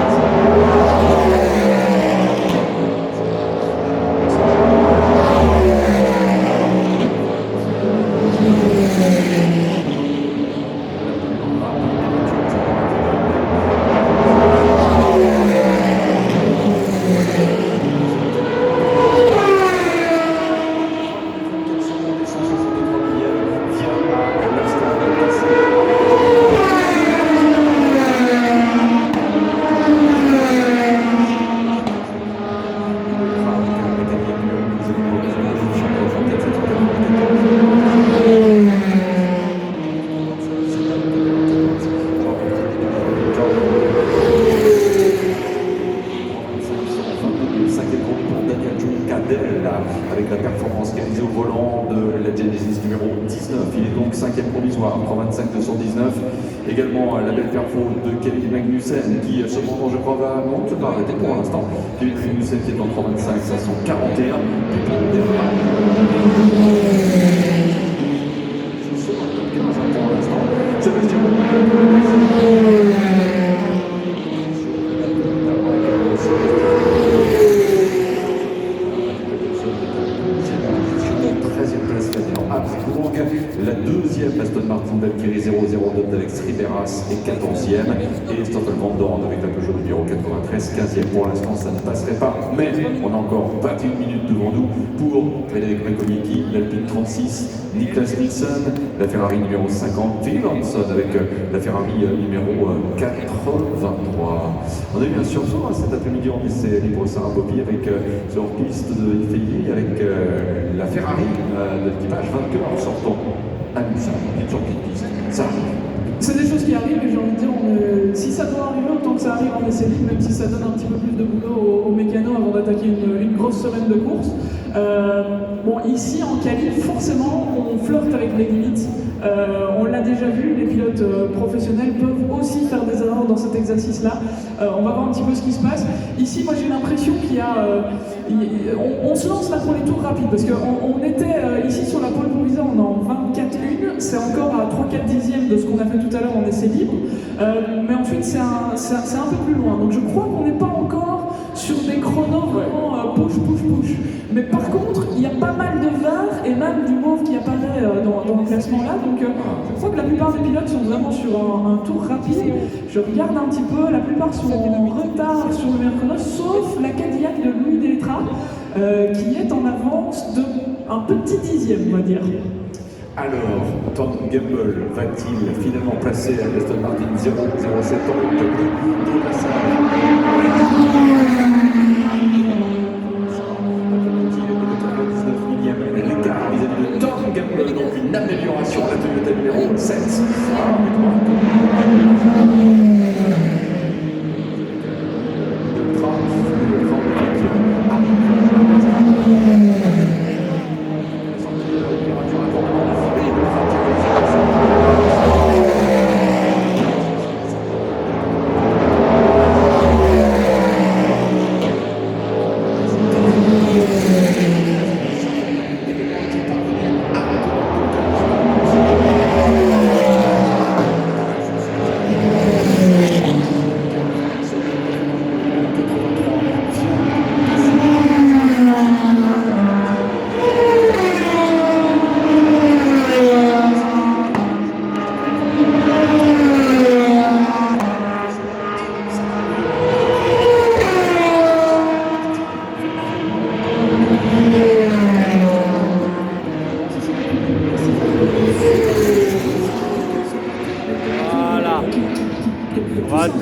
Avec la performance réalisée au volant de la Genesis numéro 19. Il est donc 5e provisoire, 3,25,219. Également la belle perfo de Kevin Magnussen qui cependant je crois ne se pas arrêter pour l'instant. Kevin Magnussen qui est en 3,25,541. 75 pour l'instant. Sébastien la deuxième Aston Martin Valkyrie 002 d'Alex Riberas est 14e et Stoffel Van Dorn avec la Peugeot numéro 93 15e. Pour l'instant ça ne passerait pas, mais on a encore 21 minutes devant nous pour Frédéric Maconiecki, l'Alpine 36, Niklas Nielsen, la Ferrari numéro 50, Phil Hanson avec la Ferrari numéro 83. On a eu un sursaut cet après-midi en essai libre Sarah-Bobby avec sur piste de Ifeyi avec la Ferrari de l'équipage vainqueur sortant à Nice, une sortie de piste. Ça arrive. C'est des choses qui arrivent et j'ai envie de dire, si ça doit arriver, autant que ça arrive en essai libre, même si ça donne un petit peu plus de boulot aux mécanos avant d'attaquer une grosse semaine de course. Bon, ici en qualif, forcément, on flirte avec les limites. On l'a déjà vu, les pilotes professionnels peuvent aussi faire des erreurs dans cet exercice-là. On va voir un petit peu ce qui se passe. Ici, moi j'ai l'impression qu'il y a... on se lance là pour les tours rapides, parce qu'on était ici sur la pole provisoire, on est en 24-1, c'est encore à 3-4 dixièmes de ce qu'on a fait tout à l'heure en essai libre, mais ensuite c'est un peu plus loin. Donc je crois qu'on n'est pas encore sur des chronos vraiment push. Mais par contre, il y a pas mal de VAR et même du mauve qui apparaît dans le classement là. Donc je crois que la plupart des pilotes sont vraiment sur un tour rapide. Je regarde un petit peu, la plupart sont en retard sur le meilleur chrono, sauf la Cadillac de Louis Delettra qui est en avance d'un petit dixième, on va dire. Alors, Tom Gamble va-t-il finalement placer à Aston Martin 007 ans de passage? L'écart vis-à-vis de Tom Gamble, donc une amélioration à la Toyota numéro 7.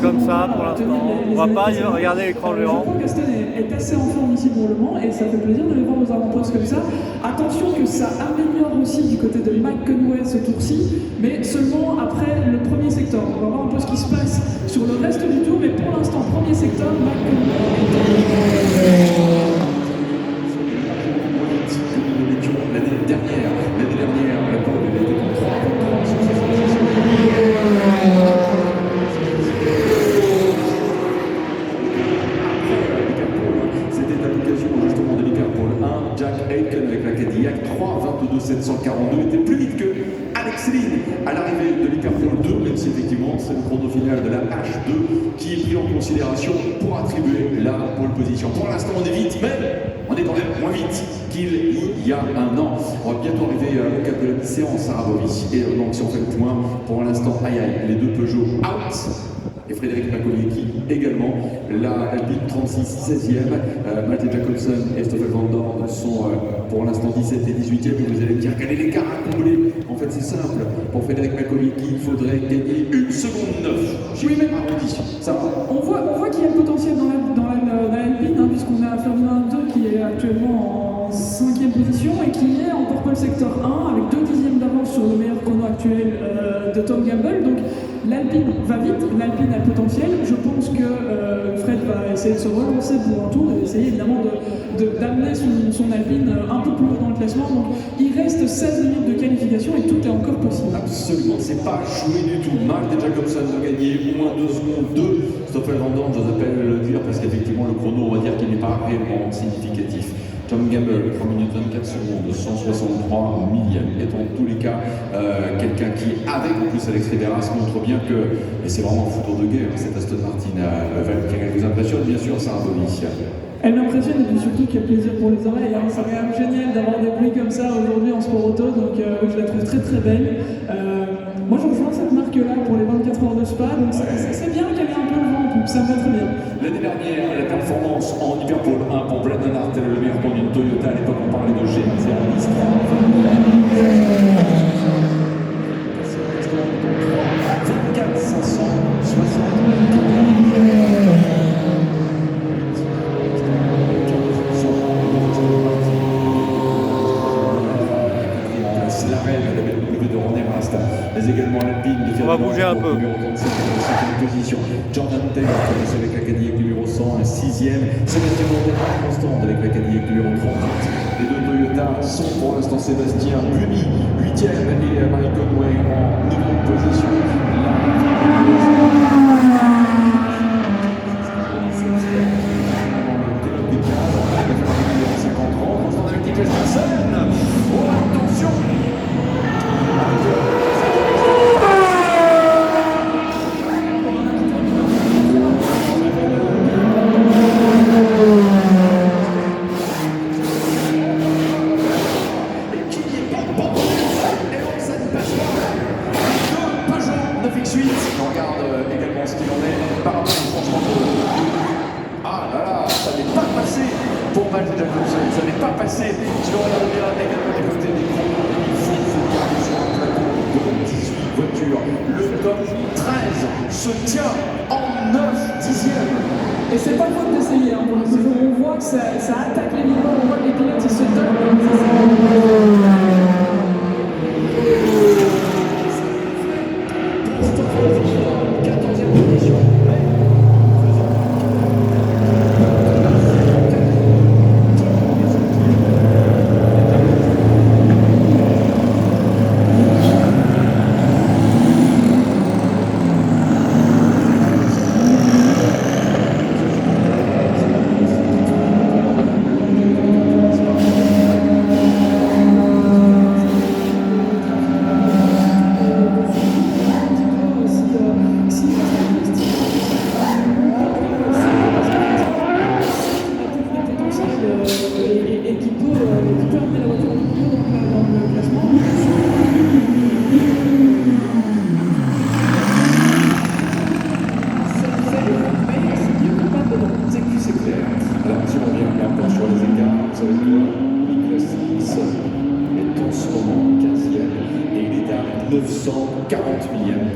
Comme ça pour l'instant. On va pas regarder l'écran géant. Je crois qu'Aston est assez en forme ici pour le moment et ça fait plaisir de les voir aux avant-postes comme ça. Attention que ça améliore aussi du côté de Mike Conway ce tour-ci, mais seulement après le premier secteur. On va voir un peu ce qui se passe sur le reste du tour, mais pour l'instant, premier secteur, Mike Conway. L'année dernière, la Pole était en 3. C'était à l'occasion justement de l'Hyperpole 1, Jack Aitken avec la Cadillac 3:22.742 était plus vite que Alex Lynn à l'arrivée de l'Hyperpole 2, même si effectivement c'est le chrono final de la H2 qui est pris en considération pour attribuer la pole position. Pour l'instant on est vite, mais on est quand même moins vite qu'il y a un an. On va bientôt arriver au cap de la mi-séance à Rabovi. Et donc si on fait le point, pour l'instant, les deux Peugeot out. Et Frédéric Maconiecki également. La Alpine 36, 16e. Matthew Jacobson et Stoffel Van Dorn sont pour l'instant 17 et 18e. Et vous allez me dire quel est l'écart à combler. En fait, c'est simple. Pour Frédéric Maconiecki, il faudrait gagner 1 seconde 9. Oui, même arrondi. Ça va. On voit qu'il y a le potentiel dans l'Alpine, hein, puisqu'on a Ferdinand 2 qui est actuellement en 5e position et qui est en pole secteur 1 avec 2 dixièmes d'avance sur le meilleur chrono actuel de Tom Gamble. Donc l'Alpine va vite, l'Alpine a le potentiel. Je pense que Fred va essayer de se relancer pour un tour et essayer évidemment d'amener son Alpine un peu plus haut dans le classement. Donc il reste 16 minutes de qualification et tout est encore possible. Absolument, c'est pas joué du tout. Matthew Jacobson de gagner au moins 2 secondes 2. Stoffel Van Dorn, j'ose appelle le dire parce qu'effectivement le chrono, on va dire qu'il n'est pas réellement significatif. Tom Gamble, 3 minutes 24 secondes, 163 millièmes. Et dans tous les cas, quelqu'un qui, avec en plus Alex Riveras, montre bien que, et c'est vraiment un fouteur de guerre, cette Aston Martin Valkyrie, elle vous impressionne, bien sûr, ça Bobby. Elle m'impressionne et puis surtout qu'il y a plaisir pour les oreilles. Hein. C'est quand même génial d'avoir des bruits comme ça aujourd'hui en sport auto, donc je la trouve très très belle. Moi je rejoins cette marque-là pour les 24 heures de Spa, donc c'est bien qu'elle ait un peu le vent en poupe, ça me va très bien. L'année dernière, la performance en Hyperpole 1 pour Brendan Hartel, le meilleur temps d'une Toyota. À l'époque, on parlait de GMC Harris. 24 560. La reine, la BMW de René Rast, mais également l'Alpine de On va bouger un peu. Numéro 35, position. Jordan Taylor, avec la Cadillac numéro 100, 6e. Sébastien Bourdais, constant avec la Cadillac numéro 38. Les deux Toyota sont pour l'instant Sébastien Buemi, 8e, et Mike Conway en 9e position. On regarde également ce qu'il en est par rapport au changement de... Ah là là, ça n'est pas passé pour Matt Jacobson, ça n'est pas passé. Si on regarde bien également du côté des gros, il faut se garder sur un plateau de 18 voitures. Le top 13 se tient en 9 dixièmes. Et c'est pas faute d'essayer, hein, pour le coup. On voit que ça attaque les niveaux, on voit que les pilotes ils se donnent.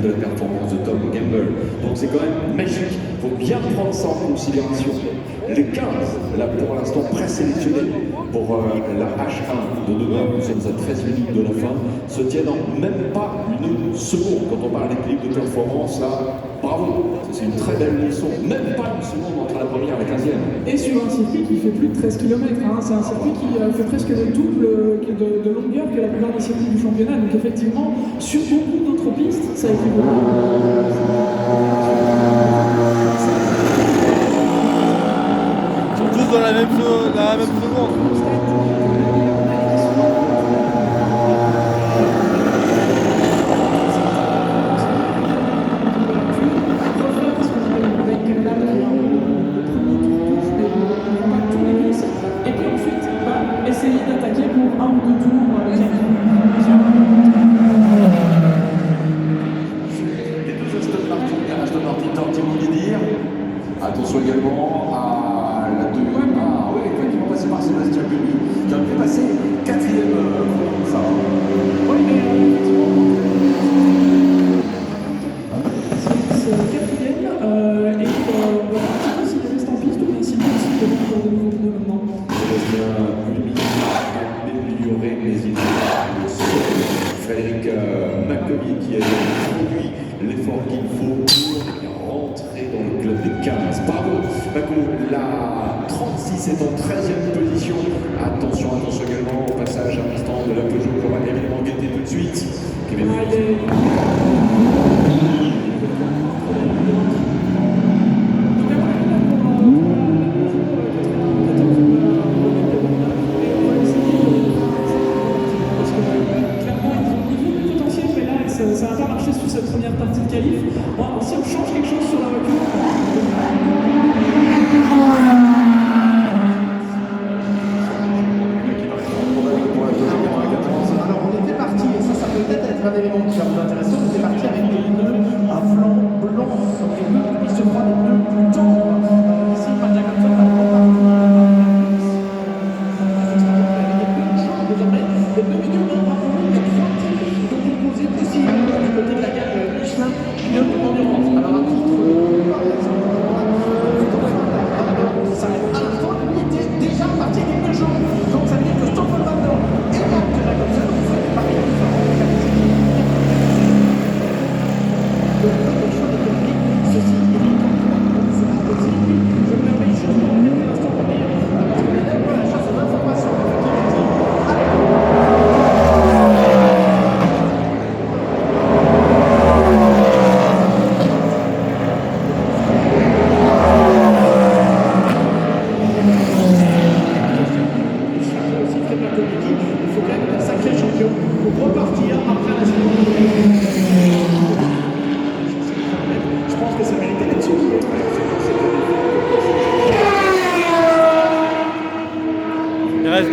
De la performance de Tom Gamble. Donc c'est quand même magique, il faut bien prendre ça en considération. Les 15, là pour l'instant présélectionnés pour la H1 de demain, nous sommes à 13 minutes de la fin, se tiennent en même pas une seconde. Quand on parle d'équilibre de performance, là, bravo, c'est une très belle leçon, même pas une seconde entre la première et la 15e. Et sur un circuit qui fait plus de 13 km, hein. C'est un circuit qui fait presque le double de longueur que la plupart des circuits du championnat, donc effectivement, sur beaucoup d'autres pistes, ça équivaut. Ils sont tous dans la même seconde. Essayer d'attaquer pour un ou deux tours. Les deux Aston Martin, tentez-vous de dire. Attention également à la deuxième. Ah oui, effectivement, passé par Sébastien Buemi. Qui a pu passer 4e chrono, ça. Oui, mais effectivement, c'est 4e. Et on va voir un petit peu s'il reste en piste ou bien s'il décide de prendre de nouveaux pneus maintenant. Sébastien Buemi a amélioré, mais il a le sol. Frédéric Maccomier qui a produit l'effort qu'il faut pour rentrer dans le club des 15. Bravo, Paco. La 36 est en 13e position. Attention également au passage à l'instant de la Peugeot qu'on va évidemment guetter tout de suite. Kevin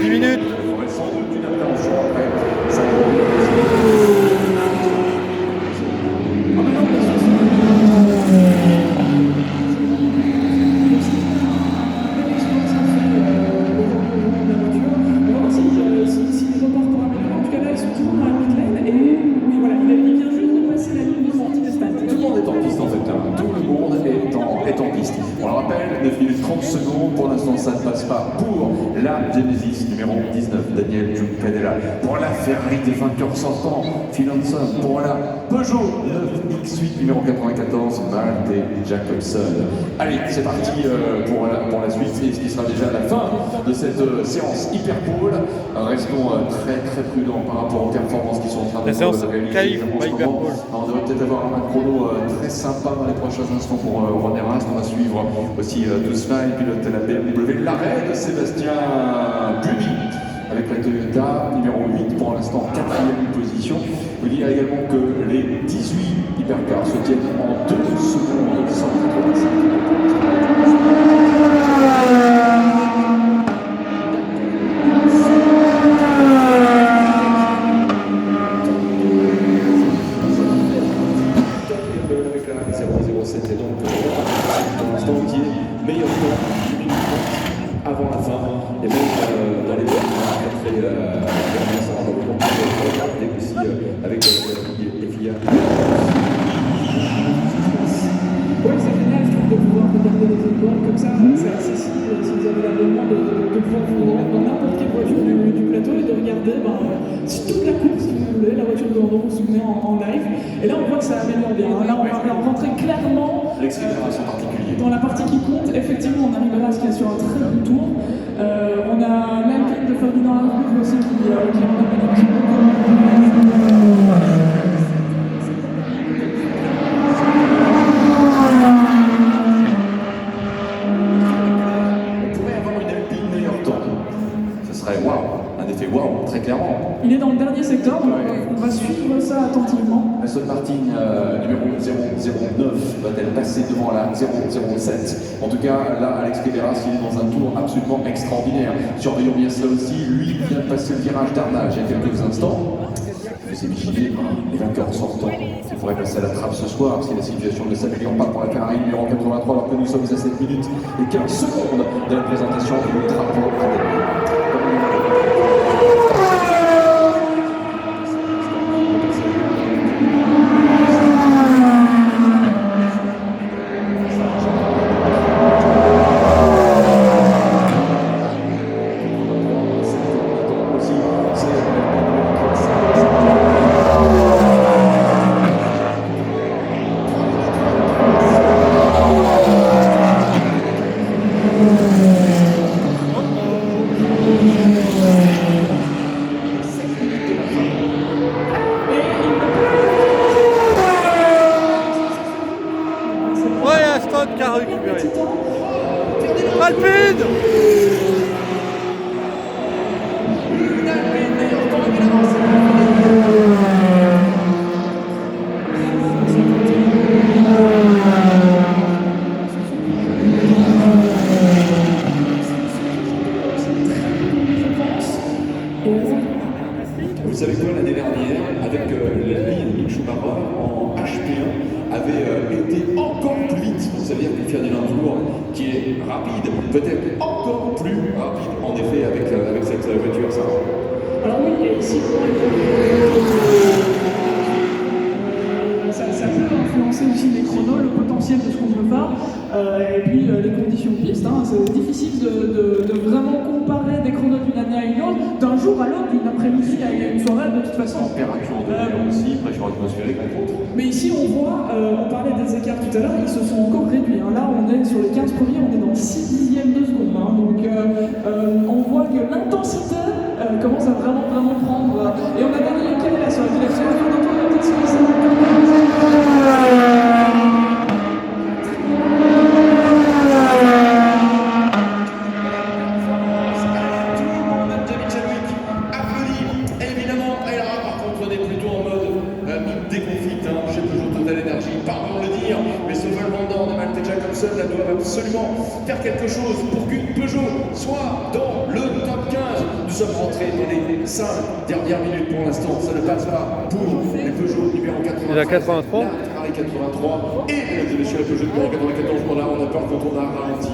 10 minutes. Il faudrait sans doute une appréhension après. Ça Tout le monde est en piste en fait, hein. Tout le monde est en piste. On le rappelle, 9 minutes 30 secondes, pour l'instant ça ne passe pas pour la Genesis numéro 19, Daniel Giuncadella, pour la Ferrari des vainqueurs sortants, Phil Hanson, pour la Peugeot 9X8 numéro 94, Malte Jacobson. Allez, c'est parti pour la suite, c'est ce qui sera déjà la fin de cette séance Hyperpole. Restons très prudents par rapport aux performances qui sont en train de La séance qualif, en pas ce moment. Hyperpole. On devrait peut-être avoir un chrono très sympa dans les prochains instants pour René Rast. On va suivre aussi Toussaint, il pilote la BMW. L'arrêt de Sébastien Bubi avec la Toyota numéro 8 pour l'instant 4e position. Vous dire également que les 18 hypercars se tiennent en 2 secondes 185. C'était donc pour l'instant qui est meilleur temps du minute 30 avant la fin et même dans les minutes ça va beaucoup regarder aussi avec les filles. Oui, c'est génial, je trouve, de pouvoir regarder les étoiles comme ça, c'est accessible si vous avez l'abonnement de pouvoir vous rendre dans n'importe quelle voiture du plateau et de regarder toute la course, si vous voulez, la voiture de Landon, vous vous souvenez, en live. Et là, on voit que ça améliore bien. Là, on va rentrer clairement dans la partie qui compte. Effectivement, on arrivera à ce qu'il y a sur un très bon tour. On a même de Ferdinand Hartwig aussi qui en a mené un petit peu. Wow, très clairement. Il est dans le dernier secteur, donc on va suivre ça attentivement. Aston Martin numéro 009 va-t-elle passer devant la 007? En tout cas, là, Alex Pedreras, il est dans un tour absolument extraordinaire. Surveillons bien cela aussi. Lui vient de passer le virage d'Arnage il y a quelques instants. C'est vigilé, les vainqueurs sortants qui pourraient passer à la trappe ce soir si la situation ne s'améliore pas pour la Ferrari numéro 83, alors que nous sommes à 7 minutes et 15 secondes de la présentation du drapeau à Daniel. Qui a récupéré. Alpine. Vous savez quoi, l'année dernière, avec la ligne Schumacher en HP1, avait été encore plus vite. Ça veut dire que Ferdinand Tour, qui est rapide, peut-être encore plus rapide, en effet, avec cette voiture. Ça. Alors oui, et ici, ça peut influencer aussi les chronos, le potentiel de ce qu'on peut faire, et puis les conditions de piste. Hein. C'est difficile de vraiment comparer des chronos d'une année à une autre, d'un jour à l'autre, d'une après-midi à une soirée, de toute façon. Température de l'air aussi, pression atmosphérique, entre autres. Mais ici, on voit, on parlait des écarts tout à l'heure, ils se sont encore réduits. Hein. Là, on est sur les 15 premiers, on est dans 6 dixièmes de seconde. Hein. Donc, on voit que l'intensité commence à vraiment prendre. Et on a gagné quelle est la sur la direction Là doivent absolument faire quelque chose pour qu'une Peugeot soit dans le top 15 du sommes rentrés dans les 5 dernières minutes pour l'instant. Ça ne passe pas pour les Peugeot numéro 83. Il a 83. La Ferrari 83. Et mesdames et messieurs, les Peugeot numéro 94. Bon là, on a peur quand on a ralenti.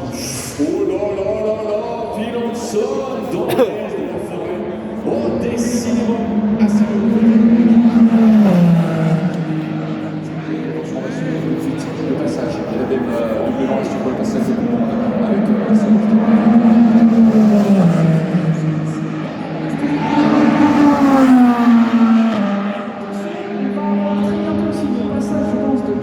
Oh là là là là, Villanson dans les de la forêt. Oh, décidément, assez le passage, il avait le blanc sur le passage de monde avec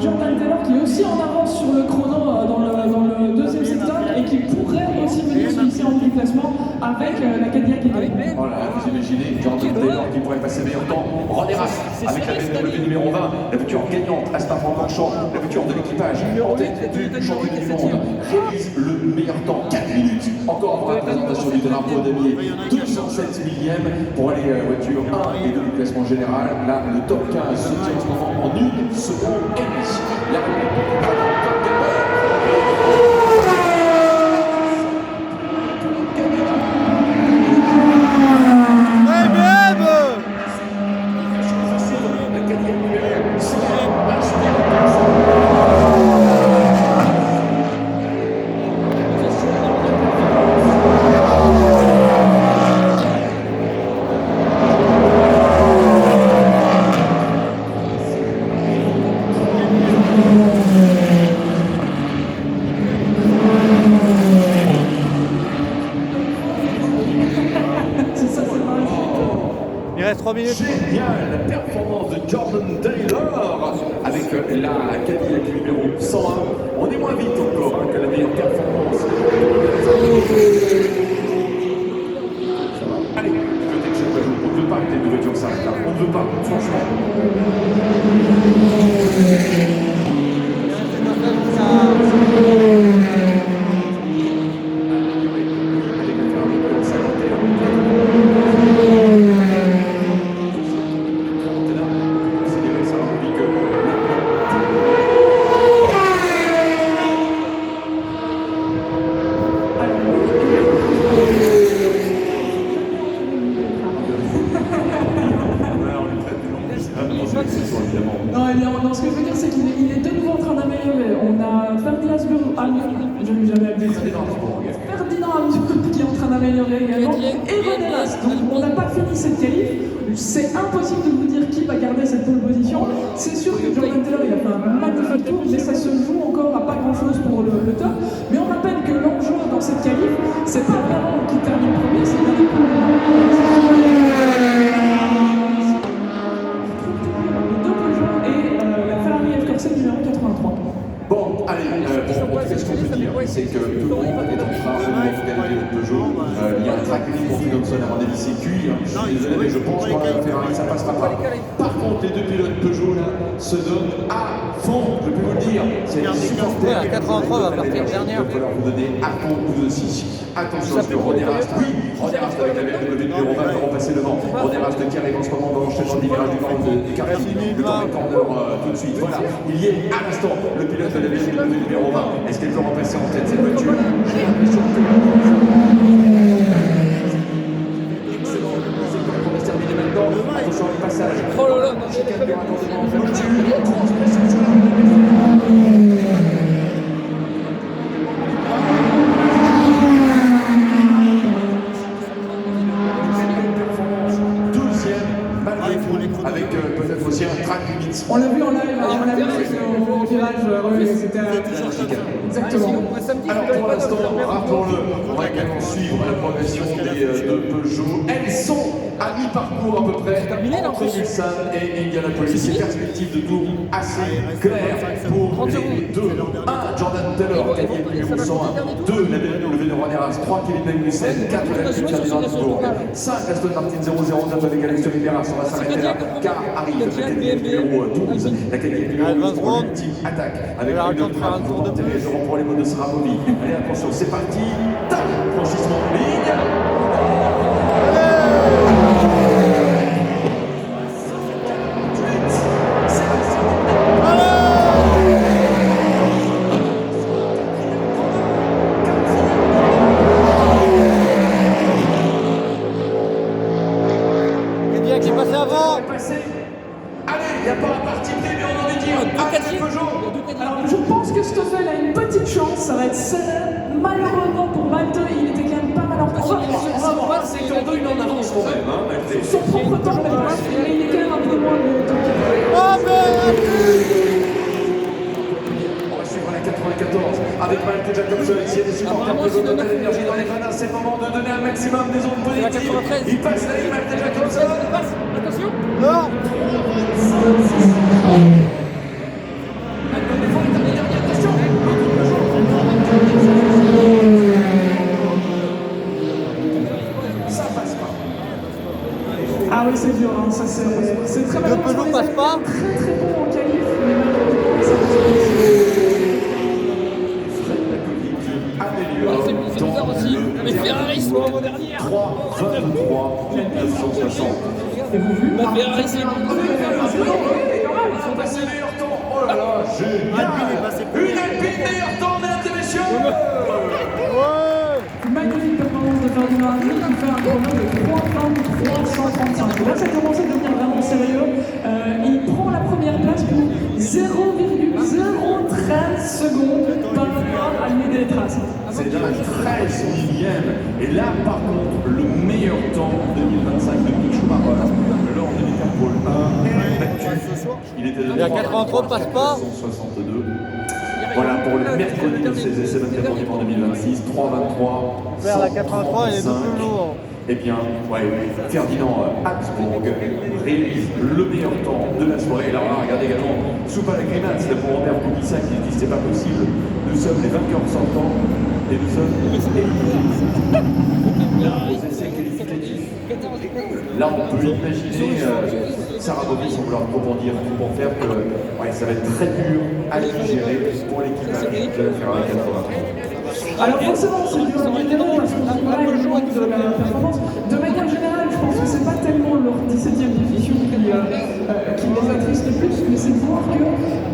Jordan Taylor qui est aussi en avance sur le chrono dans le deuxième secteur et qui pourrait aussi venir se hisser en classement avec la Cadillac Eagle. Voilà, vous imaginez Jordan Taylor qui pourrait passer meilleur temps. René Rast avec la BMW numéro 20, la voiture gagnante à Spa-Francorchamps, la voiture de l'équipage en tête du championnat du monde, réalise le meilleur temps. 4 minutes encore pour la présentation du drapeau damier. 207 millièmes pour aller voiture 1 et 2 du classement général. Là, le top 15 se tient en ce moment en 1 seconde et demie. La Il reste 3 minutes. Génial, la performance de Jordan Taylor avec la Cadillac numéro 101. On est moins vite encore que la meilleure performance. Allez, peut-être que je peux. On ne veut pas que les voitures s'arrêtent là. On ne veut pas, franchement. Non, ce que je veux dire, c'est qu'il est de nouveau en train d'améliorer. On a Ferdinand Habsburg, jamais appelé Ferdinand Habsburg qui est en train d'améliorer également, et René Rast. Donc on n'a pas fini cette qualif. C'est impossible de vous dire qui va garder cette pole position. C'est sûr que Jordan Taylor il a fait un magnifique tour, mais ça se joue encore à pas grand chose pour le top. Mais on rappelle que l'enjeu dans cette qualif, c'est pas vraiment qui termine premier, c'est bien Bon, allez, qu'est-ce qu'on peut dire? C'est que tout le monde est en train de regarder le Peugeot. Il y a un track limit pour Philipson avant des circuits. Je suis désolé, mais je pense que la Ferrari, ça passera pas. Par contre, les deux pilotes Peugeot là se donnent à fond, je peux vous le dire. C'est une supporter à 83 va partir dernière. Il va falloir vous donner à fond vous aussi. Attention, parce que René Rast, oui, René Rast avec la BMW numéro 20 va repasser devant. René Rast qui arrive en ce moment dans l'enchaînement du virage du Grand de Carpi. Le temps est corner tout de suite. Voilà, il y est à l'instant le pilote de la BMW numéro 20. Est-ce qu'elle peut repasser en tête cette voiture? J'ai l'impression que excellent, c'est comme on va se terminer maintenant. Attention au passage. Oh là là, chicane du raccordement en voiture. Transmission sur la avec peut-être aussi un track limit. On l'a vu en live, on l'a vu au virage, c'était exactement. Alors pour l'instant, rappelons-le, on va également suivre la progression des Peugeot. Elles sont à mi-parcours à peu près entre Ulsan et Indianapolis. Ces perspectives de tour assez claires pour les deux. 1. Jordan Taylor, Cadillac numéro 101. 2. La BMW de René Rast. 3. Kevin Magnussen. 4. La Ferdinand Habsburg. 5. Aston Martin 009 avec Alex Oliveira. On va s'arrêter là car arrive la Cadillac numéro 12. La Cadillac numéro 12 pour l'ultime attaque avec le Thérèse pour les mots de Sramovi. Allez, attention, c'est parti. Tac, franchissement de ligne. quand même, hein, Malte. Son propre temps, mais il est quand même un peu loin de temps. Oh, mais On va suivre la 94 avec Malte Jacobson. Ici, il y a des supporters de Total Energy dans les gradins. C'est le moment de donner un maximum des ondes positives. Il passe la ligne, Malte Jacobson. Attention. non. Ça passe pas. Ah oui, c'est dur, hein. Ça, c'est très mal. Le Peugeot passe pas. Très très bon en qualif, mais malheureusement, ça passe pas. Fred Laconi qui améliore c'est bizarre dans aussi. le Mais Ferrari, c'est dernier l'année dernière. 3,23 960. Ma Ferrari, c'est Ils sont passés meilleur temps. Oh là là, génial. Une Alpine meilleur temps, mesdames et messieurs. Magnifique performance de Ferdinand Hardy qui fait un chrono de 3,23,135. Là, ça commence à devenir vraiment sérieux. Il prend la première place pour 0,013 secondes par rapport à l'idée des traces. C'est un 13 millième. Et là, par contre, le meilleur temps 2025 de Mick Schumacher lors de l'Interpol 1 est battu. Il était de Il y a 83, passe pas. 162. Voilà pour le mercredi de ces essais d'entraînement en 2026. 3,23. Vers la 83, il est de plus lourd. Eh bien, ouais, Ferdinand Habsbourg réalise le meilleur temps de la soirée. Et là, regardez également Soupa la grimace pour Robert Kubica qui dit c'est pas possible. Nous sommes les vainqueurs sortants et nous sommes éliminés aux essais qualificatifs. Là, on peut imaginer Sarah Bobby sans vouloir rebondir pour faire que ouais, ça va être très dur à digérer pour l'équipage de la Ferrari 83. Alors forcément, c'est dur évidemment parce qu'on voilà, il manque de la performance. De manière générale, je pense que c'est pas tellement leur 17e position qui les attriste le plus, mais c'est de voir que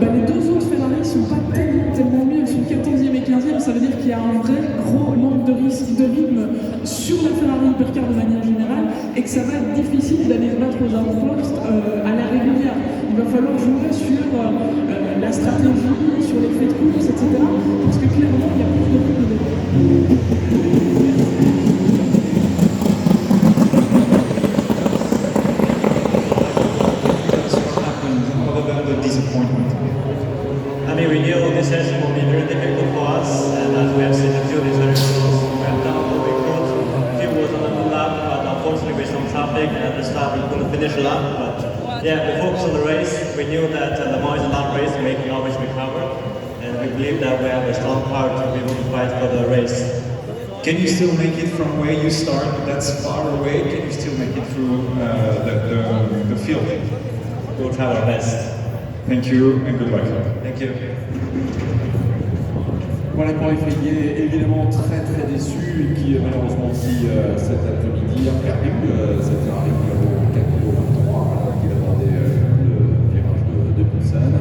les deux autres Ferrari sont pas tellement mieux. Ils sont 14e et 15e, ça veut dire qu'il y a un vrai gros manque de risque, de rythme sur la Ferrari Hypercar de manière générale et que ça va être difficile d'aller se battre aux avant-postes à la régulière. Il va falloir jouer sur la stratégie, sur les faits de course, etc. Parce que clairement, il y a plus de rythme de Other than the disappointment. I mean, we knew this session will be very difficult for us, and as we have seen the field is very close. We have done what we could. Few was on the lap, but unfortunately with some traffic, and at the start we couldn't finish a lap. But yeah, we focused on the race. We knew that Le Mans is a long race, we can always recover, and we believe that we have a strong heart to be able to fight for the race. Can you still make it from where you start? That's far away. Can you still make it through the field? We'll try our best. Thank you and good luck. Thank you. Voilà pour les Fréguiers, évidemment très très déçu et qui malheureusement aussi cet après-midi a perdu cette Ferrari numéro 423 qui attendait le virage de Busan.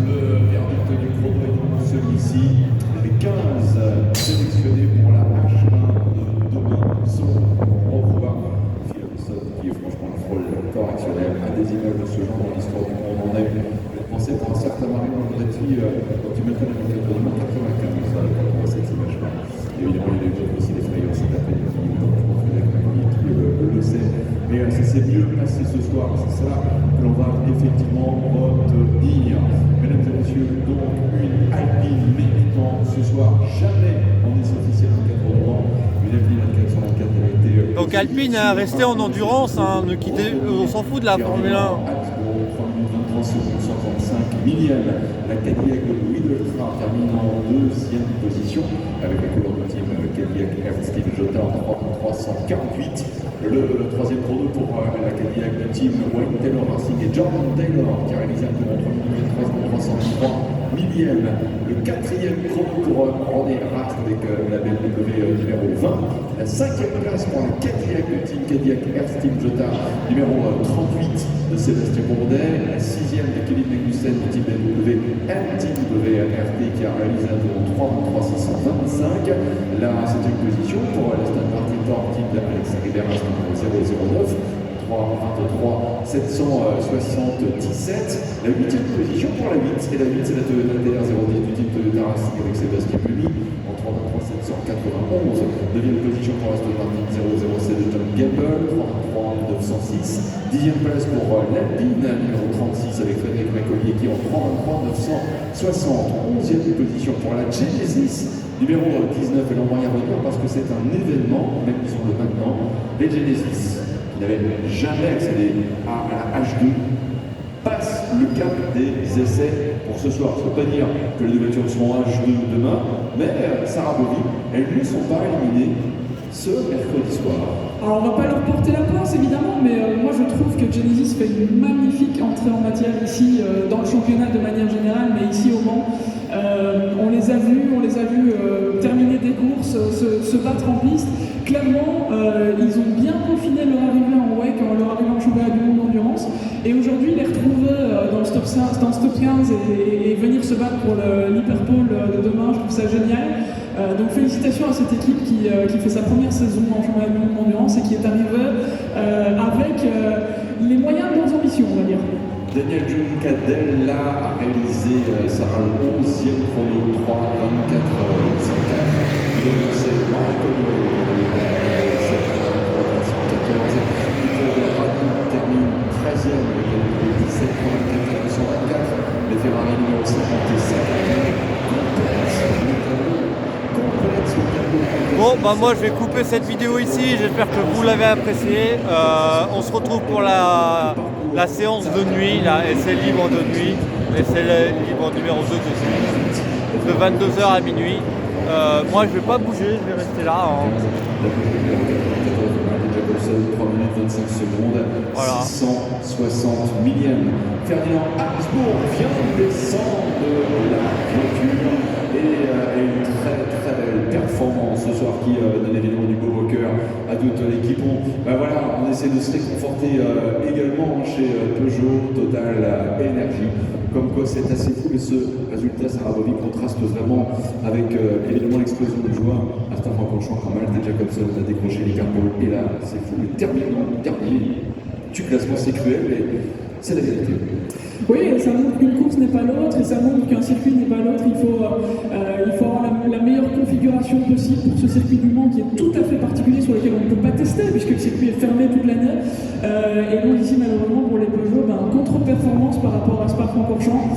Le verdict du chrono est donc celui-ci. Les 15 sélectionnés pour la H1 de demain sont au revoir. Phil Wilson qui est franchement le frôle correctionnel, un des images de ce genre dans l'histoire du monde. On a eu pensé pour un certain Mario Andretti quand il mettait le 95 pour cette image-là. Évidemment, il y a eu aussi des frayeurs cet après-midi, donc je pense que qui le sait. Mais ça s'est mieux passé ce soir, c'est ça que l'on va effectivement retenir. Mesdames et messieurs, donc une Alpine méritant ce soir jamais en essai officiel de 4 ans. Une Alpine 424 a été. Donc Alpine a resté en endurance, hein, ne quitter, on s'en fout de la Formule 1. 3 minutes 23 secondes 55 millième. La Cadillac de Widdeltra termine en deuxième position avec la couleur de team Cadillac Airstream Jota en 3,148. Le troisième chrono pour la Cadillac de team Wayne Taylor Racing et Jordan Taylor qui a réalisé un chrono en 3 minutes 3,303 millième. Le quatrième chrono pour René Rast avec la BMW numéro 20. La cinquième place pour la Cadillac de team Cadillac Airstream Jota numéro 38 de Sébastien Bourdet. La sixième de Kevin Magnussen du team BMW MTW RT qui a réalisé un tour en 3,625. La septième position pour l'Aston Martin Torque team d'Alex Rivera numéro 009. 3,23 777. La huitième position pour la 8, et la 8 c'est la Toyota TR010 du team Toyota Racing avec Sébastien Lamy en 3,23 791. 11. Deuxième position pour Aston Martin 007 de Tom Gamble, 33 906. 10e place pour l'Alpine, numéro 36 avec Frédéric Macolier qui en 33 960. 11e position pour la Genesis, numéro 19. Et l'on va y revenir parce que c'est un événement, même disons-le maintenant, les Genesis qui n'avaient jamais accédé à la H2 passe le cap des essais pour ce soir. Ça ne veut pas dire que les voitures seront H2 demain, mais Sarah Bovy, elles ne sont pas éliminées ce mercredi soir. Alors on va pas leur porter la poisse évidemment, mais moi je trouve que Genesis fait une magnifique entrée en matière ici dans le championnat de manière générale, mais ici au Mans. On les a vus terminer des courses, se battre en piste. Clairement, ils ont bien peaufiné leur arrivée en WEC, leur arrivée en championnat du monde d'endurance. Et aujourd'hui, les retrouver dans le stop 15 et venir se battre pour l'Hyperpole de demain, je trouve ça génial. Donc félicitations à cette équipe qui fait sa première saison en championnat du monde d'endurance et qui est arrivée avec les moyens de leurs ambitions, on va dire. Daniel Giuncadella a réalisé Sarah le 11e chrono 3 24 54. Il est lancé termine 13e avec le 17 24 224. Les Ferrari numéro 57. Bon, bah moi je vais couper cette vidéo ici, j'espère que vous l'avez apprécié. On se retrouve pour la séance de nuit, la essai libre de nuit, essai libre numéro 2 de 22h à minuit. Moi je vais pas bouger, je vais rester là. 3 minutes 25 secondes, voilà. 660 millième. Ferdinand Habsbourg vient de descendre de la voiture et une très belle performance ce soir qui donne évidemment du beau au cœur à toute l'équipe. On essaie de se réconforter également chez Peugeot, Total, Énergie. Comme quoi c'est assez fou, mais ce résultat, Sarah Bovy contraste vraiment avec évidemment l'explosion de joie à Spa-Francorchamps quand Malte Jacobson a décroché l'Hyperpole. Et là, c'est fou, le dernier du classement, c'est cruel, mais c'est la vérité. Oui, ça montre qu'une course n'est pas l'autre et ça montre qu'un circuit n'est pas l'autre. Il faut avoir la meilleure configuration possible pour ce circuit du Mans qui est tout à fait particulier, sur lequel on ne peut pas tester puisque le circuit est fermé toute l'année. Et donc ici, malheureusement, pour les Peugeot, contre-performance par rapport à Spa-Francorchamps.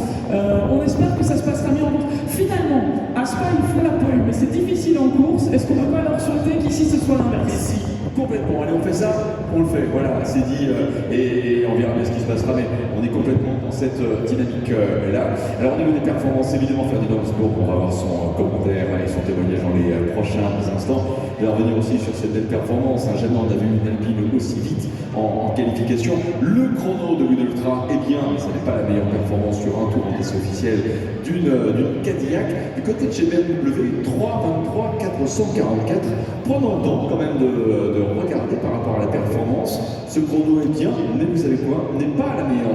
On espère que ça se passera mieux en course. Finalement, à Spa, il faut la pole, mais c'est difficile en course. Est-ce qu'on ne peut pas leur souhaiter qu'ici, ce soit l'inverse? Complètement, allez on fait ça, on le fait, voilà, c'est dit, et on verra bien ce qui se passera, mais on est complètement dans cette dynamique-là. Alors au niveau des performances, évidemment, Ferdinand Habsbourg, on va avoir son commentaire et son témoignage dans les prochains instants. Je vais revenir aussi sur cette belle performance, jamais on a vu une Alpine aussi vite en qualification. Le chrono de Wood Ultra, eh bien, ça n'est pas la meilleure performance sur un tour en essai officiel d'une Cadillac. Du côté de chez BMW, 3.23 444, prenons le temps quand même de regarder par rapport à la performance. Ce chrono est bien, mais vous savez quoi, n'est pas le meilleur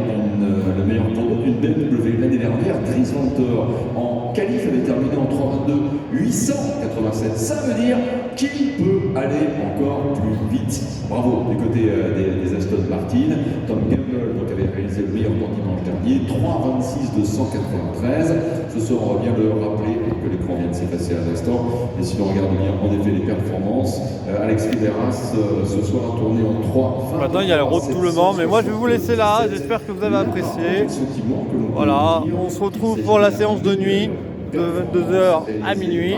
chrono d'une BMW. L'année dernière, Dries Vanthoor en qualif avait terminé en 3.22 887. Ça veut dire qu'il peut aller encore plus vite. Bravo du côté des Aston Martin. Tom Gamble donc, avait réalisé le meilleur temps dimanche dernier, 3.26 293. Ce soir, on va bien le rappeler que l'écran vient de s'effacer à l'instant. Et si l'on regarde bien en effet les performances, Alex Riveras ce soir a tourné en 3. Maintenant il y a le road tout le Mans, mais moi je vais vous laisser là, j'espère que vous avez apprécié. Voilà, on se retrouve pour la séance de nuit de 22h à minuit.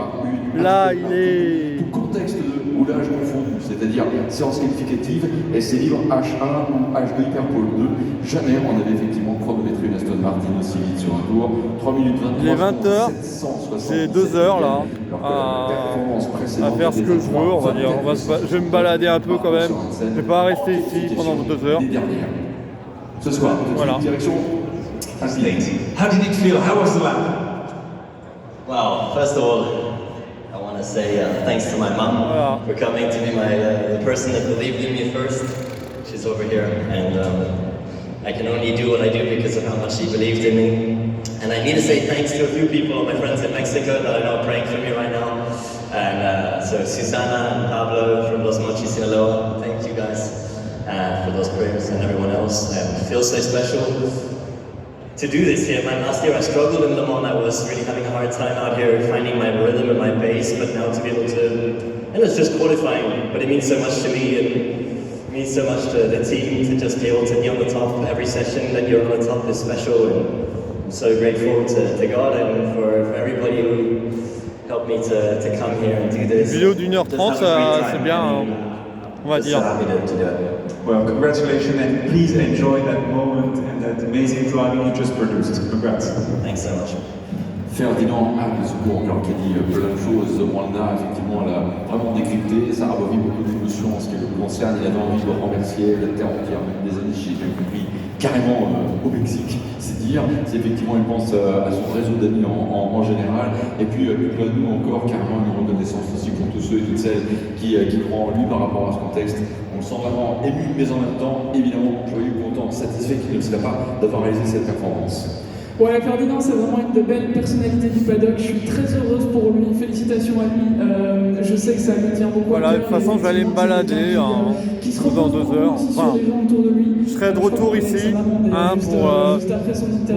Là il est... Tout contexte de moulage confondu, c'est-à-dire séance qualificative, essai libre H1 ou H2 Hyperpole 2. Jamais on avait effectivement chronométré une Aston Martin aussi vite sur un tour. 3 minutes 23. Il est 20h, c'est 2 heures là, à faire ce que je veux, on va dire. Je vais me balader un peu quand même. Je ne vais pas rester ici pendant 2 heures. Ce soir, voilà. Direction Ashley. How did it feel? How was the lap? Well, first of all, I want to say thanks to my mom for coming to be the person that believed in me first. She's over here, and I can only do what I do because of how much she believed in me. And I need to say thanks to a few people, my friends in Mexico that I know are praying for me right now. And so Susana and Pablo from Los Mochis, Sinaloa, thank you guys for those prayers and everyone else. And it feels so special. to do this here. Last year I struggled in Le Mans. I was really having a hard time out here finding my rhythm and my pace, but now to be able to, and it's just qualifying, but it means so much to me and it means so much to the team to just be able to be on the top of every session. That you're on the top is special, and I'm so grateful to God and for everybody who helped me to come here and do this. Vidéo d'1h30, c'est bien, hein, on va dire. Happy to do it. Well, congratulations and please enjoy that moment and that amazing driving you just produced. Congrats. Thanks so much. Ferdinand Arnescourt, encore qui a dit plein de choses. Wanda, effectivement, elle a vraiment décrypté. Ça a revu beaucoup d'émotions en ce qui le concerne. Il avait envie de remercier la terre entière, même des années, j'ai bien compris, carrément au Mexique. C'est dire, c'est effectivement, il pense à son réseau d'amis en général. Et puis, plein de nous encore, carrément une reconnaissance aussi pour tous ceux et toutes celles qui croient en lui par rapport à ce contexte. On le sent vraiment ému, mais en même temps, évidemment, joyeux, content, satisfait qu'il ne serait pas d'avoir réalisé cette performance. Ouais, Ferdinand, c'est vraiment une des belles personnalités du paddock. Je suis très heureuse pour lui. Félicitations à lui. Je sais que ça lui tient beaucoup. Voilà, de toute façon, je vais aller me balader dans 2 heures. Enfin, je serai de retour ici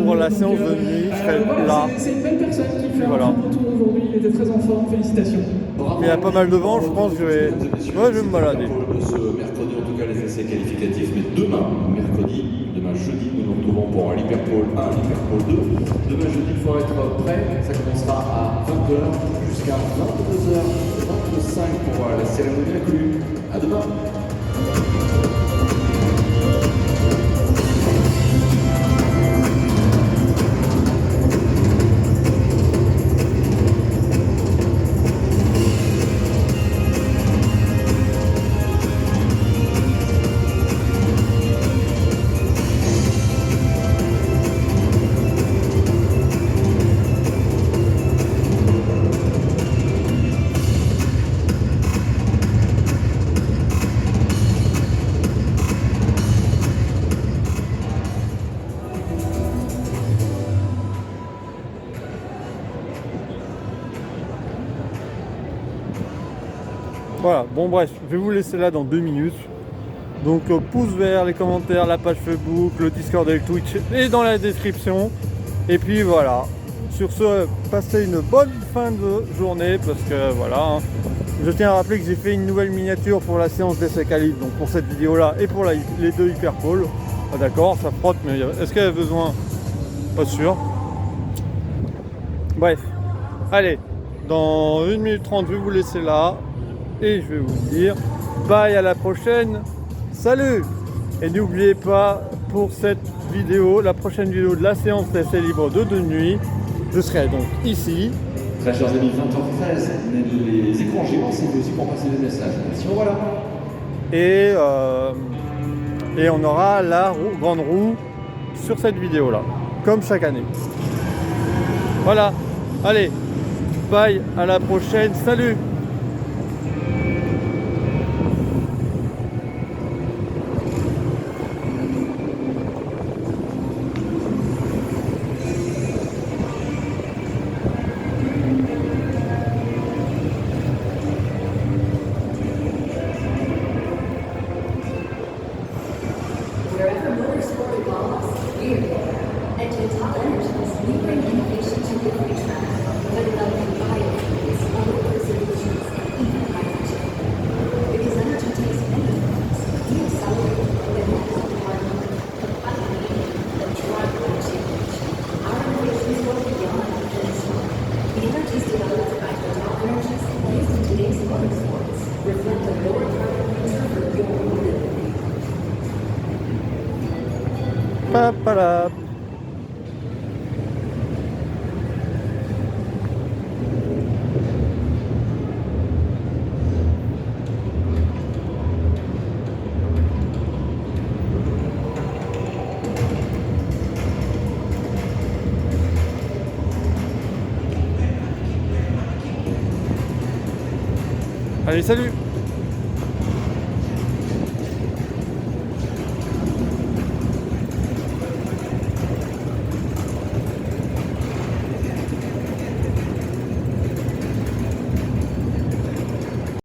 pour la séance de nuit. Je serai là. C'est une belle personne qui fait un voilà. retour aujourd'hui. Il était très en forme. Félicitations. Il y a pas mal de vent, je pense que je vais me balader. Ce mercredi, en tout cas, les essais qualificatifs, mais demain, jeudi, nous nous retrouvons pour l'Hyperpole 1, l'Hyperpole 2. Demain jeudi, il faut être prêt. Ça commencera à 20h jusqu'à 22h25 pour la cérémonie inclue. À demain. Voilà, bon bref, je vais vous laisser là dans 2 minutes. Donc pouce vert, les commentaires, la page Facebook, le Discord et le Twitch est dans la description. Et puis voilà, sur ce, passez une bonne fin de journée parce que voilà, je tiens à rappeler que j'ai fait une nouvelle miniature pour la séance d'essai qualif, donc pour cette vidéo là et pour les 2 Hyperpole. Ah, d'accord, ça frotte, mais est-ce qu'elle a besoin? Pas sûr. Bref, allez, dans 1 minute 30, je vais vous laisser là. Et je vais vous dire bye, à la prochaine, salut. Et n'oubliez pas, pour cette vidéo, la prochaine vidéo de la séance d'essai libre de nuit, je serai donc ici. Très chers amis, 20h13, les écrans géants, c'est aussi pour passer des messages. Sinon voilà. Et on aura la grande roue sur cette vidéo là, comme chaque année. Voilà, allez, bye, à la prochaine, salut. Wherever motorsport evolves, we are there. At Total Energies, we bring innovation to every track by developing biofuels, other solutions, and even hydrogen. Because energy takes many forms, we accelerate the next department of bioenergy that drive that change. Our innovations go beyond this one. The energies developed by Total Energies used in today's motorsports reflect a lower carbon future for your mobility. Pa-pa-da. Allez, salut!